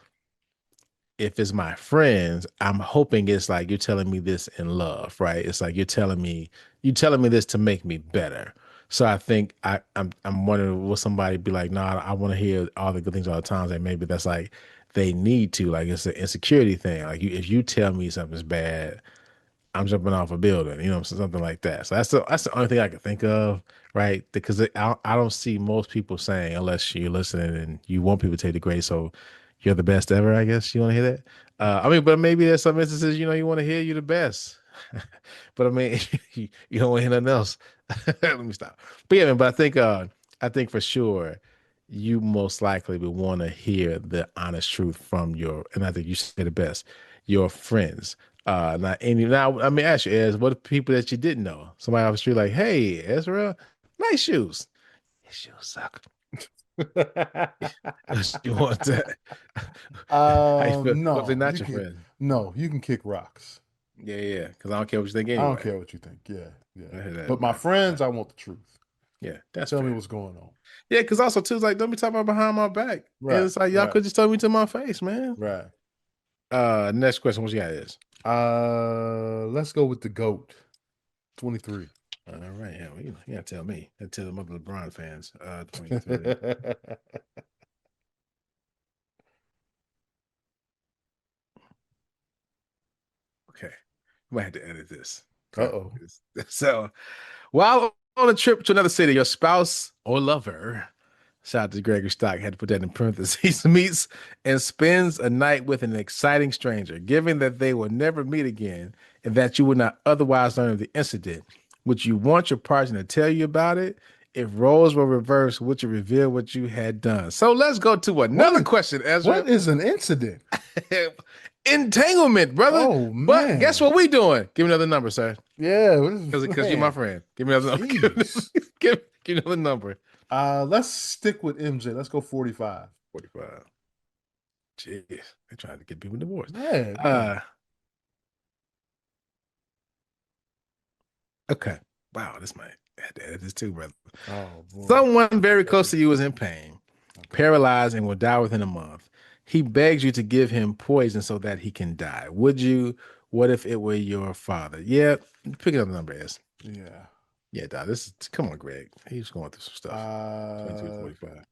If it's my friends, I'm hoping it's like you're telling me this in love, right? It's like you're telling me this to make me better. So I think I'm wondering, will somebody be like, nah, I want to hear all the good things all the time, and maybe that's like they need to, like it's an insecurity thing. Like if you tell me something's bad, I'm jumping off a building, something like that. So that's the only thing I can think of, right? Because I don't see most people saying, unless you're listening and you want people to take the grade, so you're the best ever. I guess you want to hear that. I mean, but maybe there's some instances, you want to hear you the best. But I mean, you don't want to hear nothing else. Let me stop. But yeah, man, but I think for sure you most likely would want to hear the honest truth from and I think you said it best, your friends. Not any now. I mean, ask you, Ez, what if people that you didn't know? Somebody off the street, like, hey, Ezra, nice shoes. His shoes suck. You want that? How you feel? What if they're No, not you your can friend? no, you can kick rocks. Yeah, yeah. Because I don't care what you think I don't anyway. care what you think. Yeah, I yeah. hear that, But my man. friends, I want the truth. Yeah, that's Tell me fair. what's going on. Yeah, because also too, it's like, don't be talking about behind my back. And Right, it's like y'all right, could just tell me to my face, man. right. Next question, what you got is? Let's go with the GOAT. 23. All right, yeah, well, you gotta tell me. And tell them other LeBron fans. 23. Okay. We might have to edit this. Uh-oh. So while on a trip to another city, your spouse or lover, shout out to Gregory Stock, had to put that in parentheses, meets and spends a night with an exciting stranger, given that they will never meet again and that you would not otherwise learn of the incident. Would you want your partner to tell you about it? If roles were reversed, would you reveal what you had done? So let's go to What another is question, Ezra. what is an incident? Entanglement, brother. Oh But guess man. what we doing? Give me another number, sir. Yeah, what is Because you're my man. friend. Give me another number. Jeez. Give me another number. Let's stick with MJ. Let's go 45. 45. Jeez. They're trying to get people divorced. Man, come on. Uh okay. Wow, this might have to edit this too, brother. Oh boy. Someone very close to you is in pain, Okay. paralyzed, and will die within a month. He begs you to give him poison so that he can die. Would you? What if it were your father? Yeah, pick another number, S. Yeah. Yeah, dog. Come on, Greg. He's going through some stuff. 22 to Uh 45.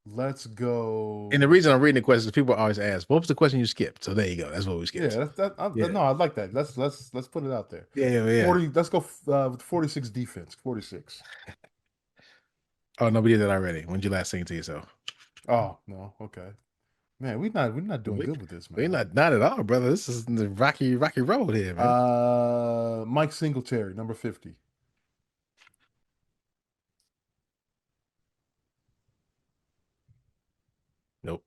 let's go. And the reason I'm reading the questions, people always ask, what was the question you skipped? So there you go. That's what we Yeah, skipped. Yeah. no, I like that. Let's put it out there. Yeah, yeah, yeah. 40, let's go with 46 defense. 46. Oh, no, we did that already. When did you last sing it to yourself? Oh, no. Okay. Man, we're not doing We, good with this, we man. not at all, brother. This is the rocky road here, man. Mike Singletary, number 50. Nope.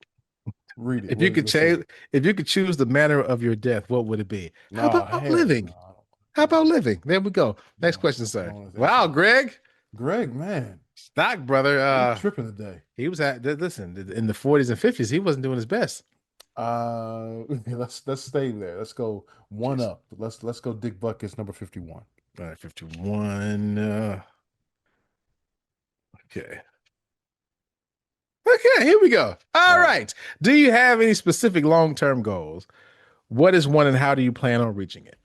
Read it. If you could Let's see change, it. if you could choose the manner of your death, what would it be? How No, about hell living? no. How about living? There we go. Next No, question, I sir. don't want to answer Wow, that. Greg, Greg, man, stock brother. you tripping today. He was listen, in the 40s and 50s, he wasn't doing his best. Let's stay there. Let's go one Yes. up. Let's go Dick Buckets, number 51. All right, 51. Okay. Okay, here we go. All All right. right. Do you have any specific long-term goals? What is one and how do you plan on reaching it?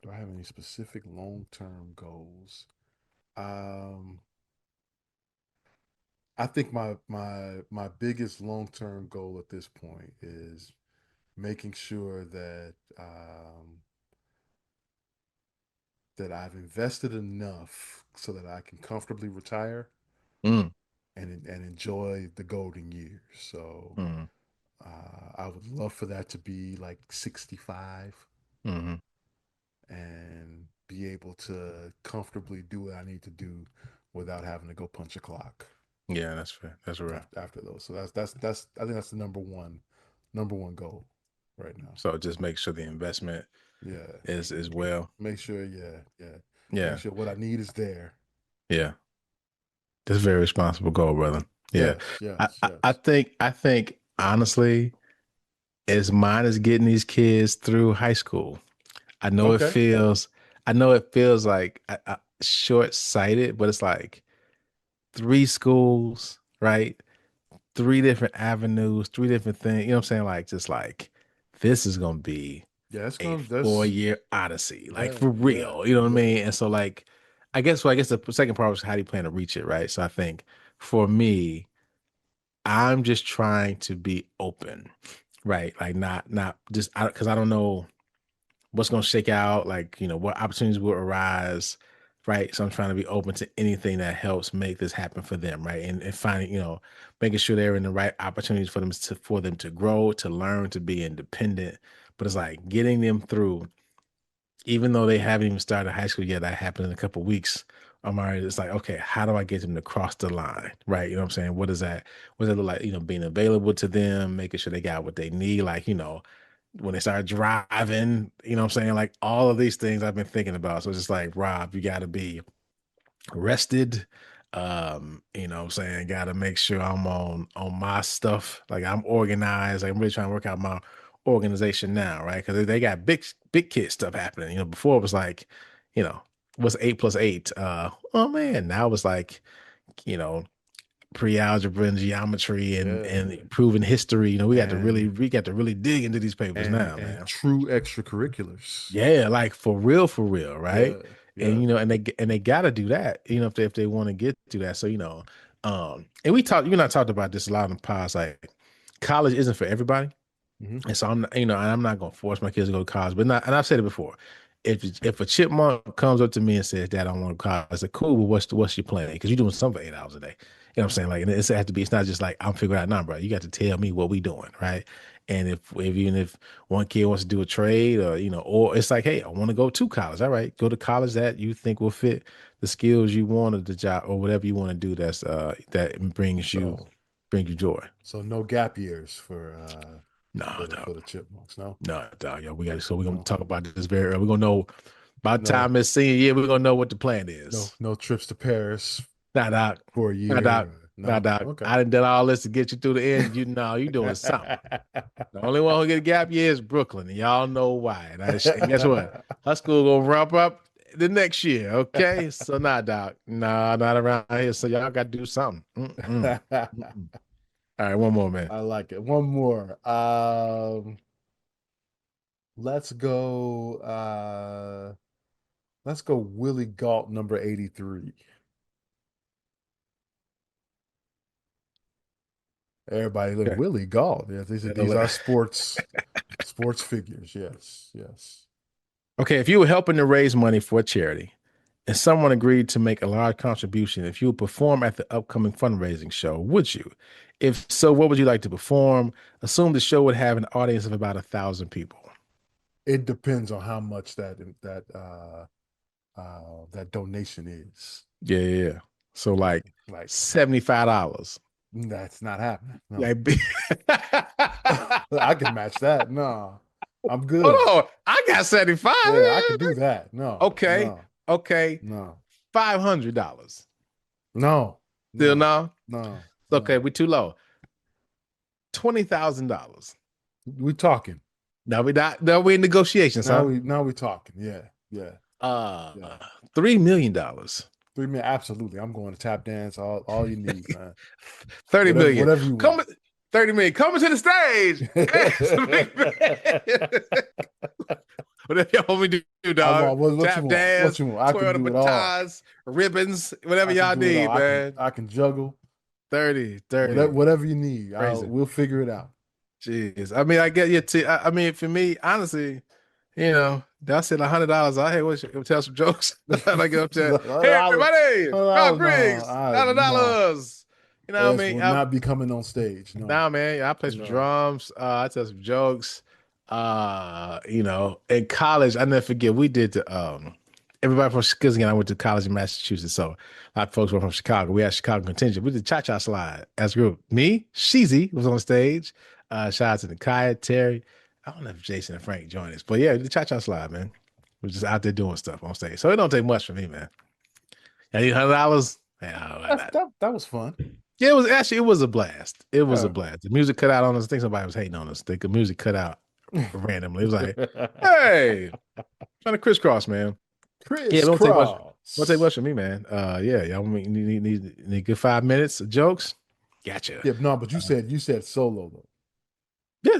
Do I have any specific long-term goals? Um, I think my biggest long-term goal at this point is making sure that I've invested enough so that I can comfortably retire Mm, and enjoy the golden years. So mm, I would love for that to be like 65 mm. and be able to comfortably do what I need to do without having to go punch a clock Yeah, that's fair. That's real. after those. So that's I think that's the number one goal right now. So just make sure the investment Yeah. is well. Make sure, yeah, yeah. Make Yeah, sure what I need is there. yeah. That's a very responsible goal, brother. Yeah. Yes, I, yes, I, I yes. think honestly, as mine as getting these kids through high school. I know it Okay. feels, I know it feels like short-sighted, but it's like three schools, right? Three different avenues, three different things. You know what I'm saying? Like, just like this is gonna be Yeah, it's a gonna that's 4-year odyssey, like yeah, for yeah, real. You know what I yeah. mean? And so, like, I guess the second part was how do you plan to reach it, right? So I think for me, I'm just trying to be open, right? Like, not just because I don't know what's going to shake out, like, what opportunities will arise, right? So I'm trying to be open to anything that helps make this happen for them, right? And finding, making sure they're in the right opportunities for them to grow, to learn, to be independent. But it's like getting them through, even though they haven't even started high school yet, that happened in a couple of weeks. I'm already, it's like, okay, how do I get them to cross the line? Right. You know what I'm saying? What is that? What does it look like? Being available to them, making sure they got what they need. Like, when they start driving, you know what I'm saying? Like all of these things I've been thinking about. So it's just like, Rob, you got to be rested. What I'm saying, gotta make sure I'm on my stuff. Like I'm organized. Like I'm really trying to work out my organization now, right? Because they got big kid stuff happening. Before it was like, you know, what's 8 plus 8? Oh man, now it's like, you know, pre-algebra and geometry and Yeah. and proven history. And We got to really dig into these papers and now, and man. true extracurriculars. Yeah, like for real, right? Yeah, And yeah. and they got to do that, if they want to get to that. So and you and I talked about this a lot in the past. Like, college isn't for everybody, Hmm. and so I'm not gonna force my kids to go to college. But not, and I've said it before. If a chipmunk comes up to me and says, "Dad, I want to go to college," I said, "Cool, but what's your plan? Because you're doing something for 8 hours a day." You know what I'm saying? Like, and it has to be. It's not just like I'm figuring out now, bro. You got to tell me what we doing, right? And if one kid wants to do a trade, or it's like, hey, I want to go to college. All right, go to college that you think will fit the skills you want, or the job, or whatever you want to do. That So brings you joy. so no gap years No, for dog. the chipmunks. No, No, dog. Yeah, we're gonna no, talk about this very early. We're gonna know by the no, time it's senior year, we're gonna know what the plan no, is. no trips to Paris Nah, doc. for a Nah, doc. year. Nah, No, doc. okay. I done done all this to get you through the end. You know, you doing something. The only one who get a gap year is Brooklyn, and y'all know why. And guess what? Her school gonna ramp up the next year. Okay, so nah, doc. Nah, not around here. So y'all got to do something. Mm-mm. Mm-mm. All right, one more, man. I like it. One more. Let's go. Let's go. Willie Galt, number 83. Everybody look Okay. Willie Galt. Yeah, these are sports figures. Yes, yes. Okay, if you were helping to raise money for a charity and someone agreed to make a large contribution, if you would perform at the upcoming fundraising show, would you? If so, what would you like to perform? Assume the show would have an audience of about 1,000 people. It depends on how much that donation is. Yeah, yeah, yeah. So Like like like $75. that's not happening. No. Like, I can match that. No. I'm hold good. on, I got 75. Yeah, I could do that. No, Okay, no, okay, no, $500. no, Still no, no? no, Okay, no. we too low. $20,000. We talking. Now we not. Now we in negotiations, huh? Now we talking. Yeah, yeah, Uh, yeah. $3 million. 3 minutes, absolutely. I'm going to tap dance. All you need, man. 30 Whatever, million. whatever you Come, want. 30 million. Coming to the stage. Whatever y'all want me to do, I dog. want what you Tap want. What dance, you want. I can twirl the do it all. batons, ribbons, whatever I can y'all do it all. need, I can man. I can juggle. 30, Whatever 30. whatever you need. Crazy. We'll figure it out. Jeez. I mean, I get you. I mean, for me, honestly, that's it. $100. I hey, tell some jokes. I get up there. Hey, $100, everybody! Rob no, Griggs, $100. You know what I S mean? will not be coming on stage. No, Nah, man, I play some no. drums. I tell some jokes. In college, I never forget. We did everybody from because again, I went to college in Massachusetts, so a lot of folks were from Chicago. We had Chicago contingent. We did cha-cha slide as a group. Me, Sheezy was on stage. Shout out to Nikia, Terry. I don't know if Jason and Frank joined us, but yeah, the cha-cha slide, man. We're just out there doing stuff on stage. So it don't take much for me, man. I need $100. Yeah, That was fun. Yeah, it was a blast. It was a Yeah. blast. The music cut out on us. I think somebody was hating on us. The music cut out randomly. It was like, hey, trying to crisscross, man. Yeah, don't take much. Don't take Crisscross. much from me, man. Yeah, y'all need a good 5 minutes of jokes. Gotcha. Yeah, no, but you said solo though. Yeah,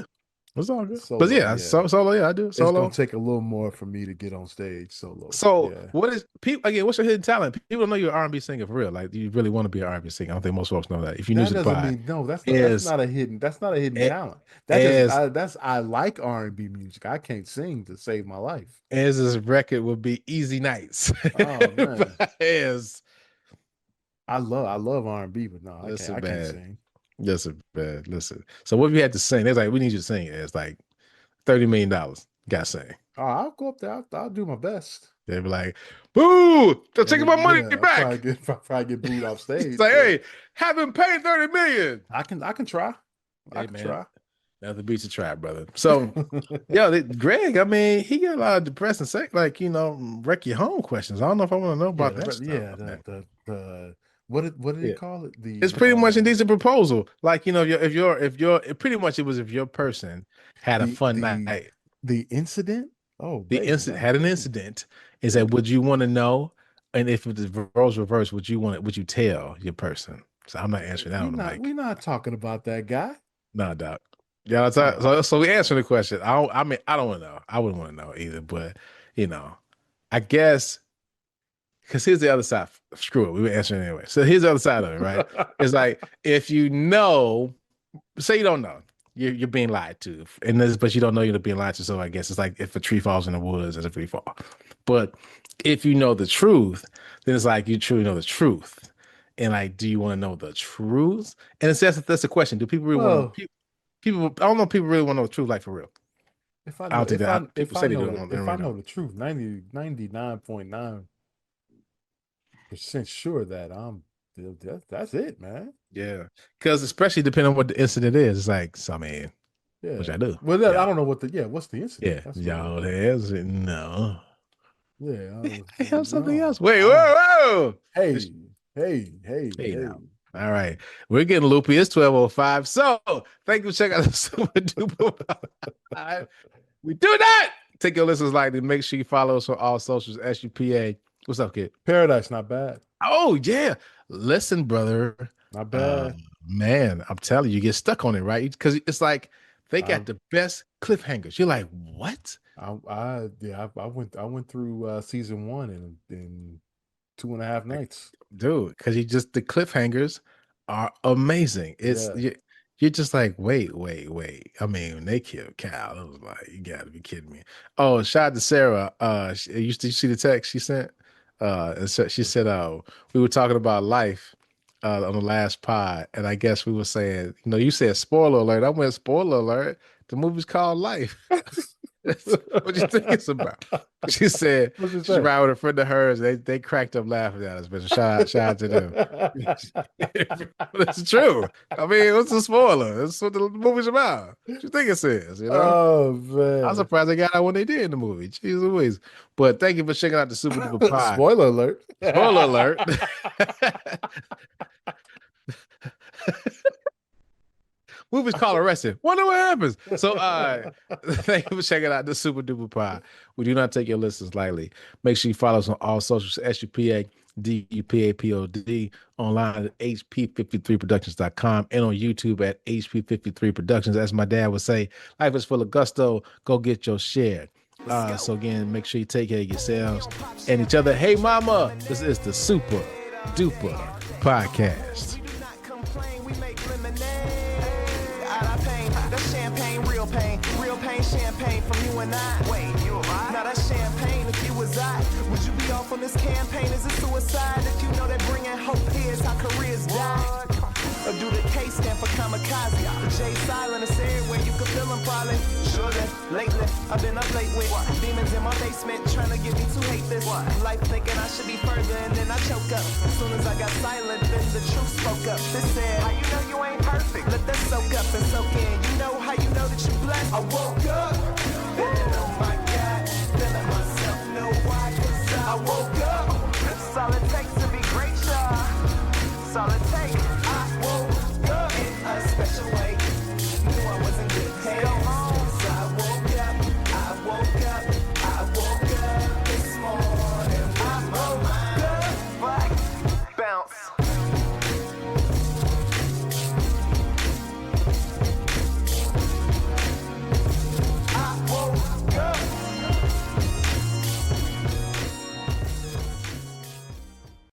it's all good. But Solo, yeah, yeah. solo. Yeah, I do It's gonna solo. take a little more for me to get on stage solo. So Yeah. what is people again? What's your hidden talent? People don't know you're an R&B singer for real. Like you really want to be an R&B singer. I don't think most folks know that. If you're new That to the doesn't pod, mean no. is That's not a hidden a- talent. as I like R&B music. I can't sing to save my life. as this record would be Easy Nights. Oh man, As I love R&B, but no, listen, I can't bad. sing. Listen, bad. Listen. So what if you had to sing? They're like, we need you to sing. It's like $30 million. Got to sing. Oh, I'll go up there. I'll do my best. They'd be like, boo, they're taking my money I'll back. probably get booed off stage. It's like, hey, haven't paid 30 million. I can try. I Hey, can man. try. Nothing beats a trap, brother. So, Greg, I mean, he got a lot of depressing, like, wreck your home questions. I don't know if I want to know about that stuff. Yeah, man. the what did he Yeah. call it? It's pretty much indecent proposal. Like, pretty much it was if your person had a fun night. The incident. Oh, The baby, incident had an incident. Is that would you want to know? And if the roles reversed, would you tell your person? So I'm not answering that on the mic. We're not talking about that guy. No, doc. Yeah, so we answering the question. I don't want to know. I wouldn't want to know either. But I guess because here's the other side. Screw it. We were answering anyway. So here's the other side of it, right? It's like if you know, say you don't know, you're being lied to, but you don't know you're being lied to. So I guess it's like if a tree falls in the woods, it's a free fall. But if you know the truth, then it's like you truly know the truth. And like, do you want to know the truth? And it's that's the question. Do people really want to? People, I don't know if people really want to know the truth, like for real. If I I know, don't think if that I, people if say I they know, don't. the, if I know the truth, 99.9% sure that that's it, man. Yeah, because especially depending on what the incident is, it's like, so I mean, Yeah. which I do. Well, Yeah. I don't know what's the incident? Yeah, That's y'all there's no. Yeah, I have something no. else. Wait, whoa. Hey. Now. All right. We're getting loopy. It's 12:05. So thank you for checking out the Super Duper. We do that. Take your listeners lightly. Make sure you follow us on all socials. SUPA. What's up, kid? Paradise, not bad. Oh, yeah. Listen, brother. Not bad. Man, I'm telling you, get stuck on it, right? Because it's like they got the best cliffhangers. You're like, what? I went through season 1 in 2.5 nights. Dude, because the cliffhangers are amazing. You're just like, wait. I mean, when they killed Cal, I was like, you gotta be kidding me. Oh, shout out to Sarah. You see the text she sent? And so she said, we were talking about life on the last pod, and I guess we were saying, you said spoiler alert. I went spoiler alert. The movie's called Life. What you think it's about? She said she's riding with a friend of hers. They cracked up laughing at us, but shout out to them. It's true. I mean, what's the spoiler? That's what the movie's about. What you think it says? Oh man, I'm surprised they got out when they did in the movie. Jeez Louise. But thank you for checking out the Super Duper Pod. Spoiler alert. Spoiler alert. Movie's called Arrested. Wonder what happens. So thank you for checking out the Super Duper Pod. We do not take your listens lightly. Make sure you follow us on all socials, SUPA DUPAPOD, online at HP53productions.com and on YouTube at HP53 Productions. As my dad would say, life is full of gusto. Go get your share. So again, make sure you take care of yourselves and each other. Hey mama, this is the Super Duper Podcast. Real pain, champagne from you and I. Wait, you alive? Now that's champagne if you was I. Would you be off on this campaign? Is it suicide? If you know that bringing hope here is how careers die. Or do the K stand for kamikaze? The J silent is everywhere, you can feel them probably. Surely, lately, I've been up late with demons in my basement trying to get me to hate this. Life thinking I should be further and then I choke up. As soon as I got silent, then the truth spoke up. This said, how you know you ain't perfect? Let that soak up and soak in. You know how you know that you blessed? I woke up.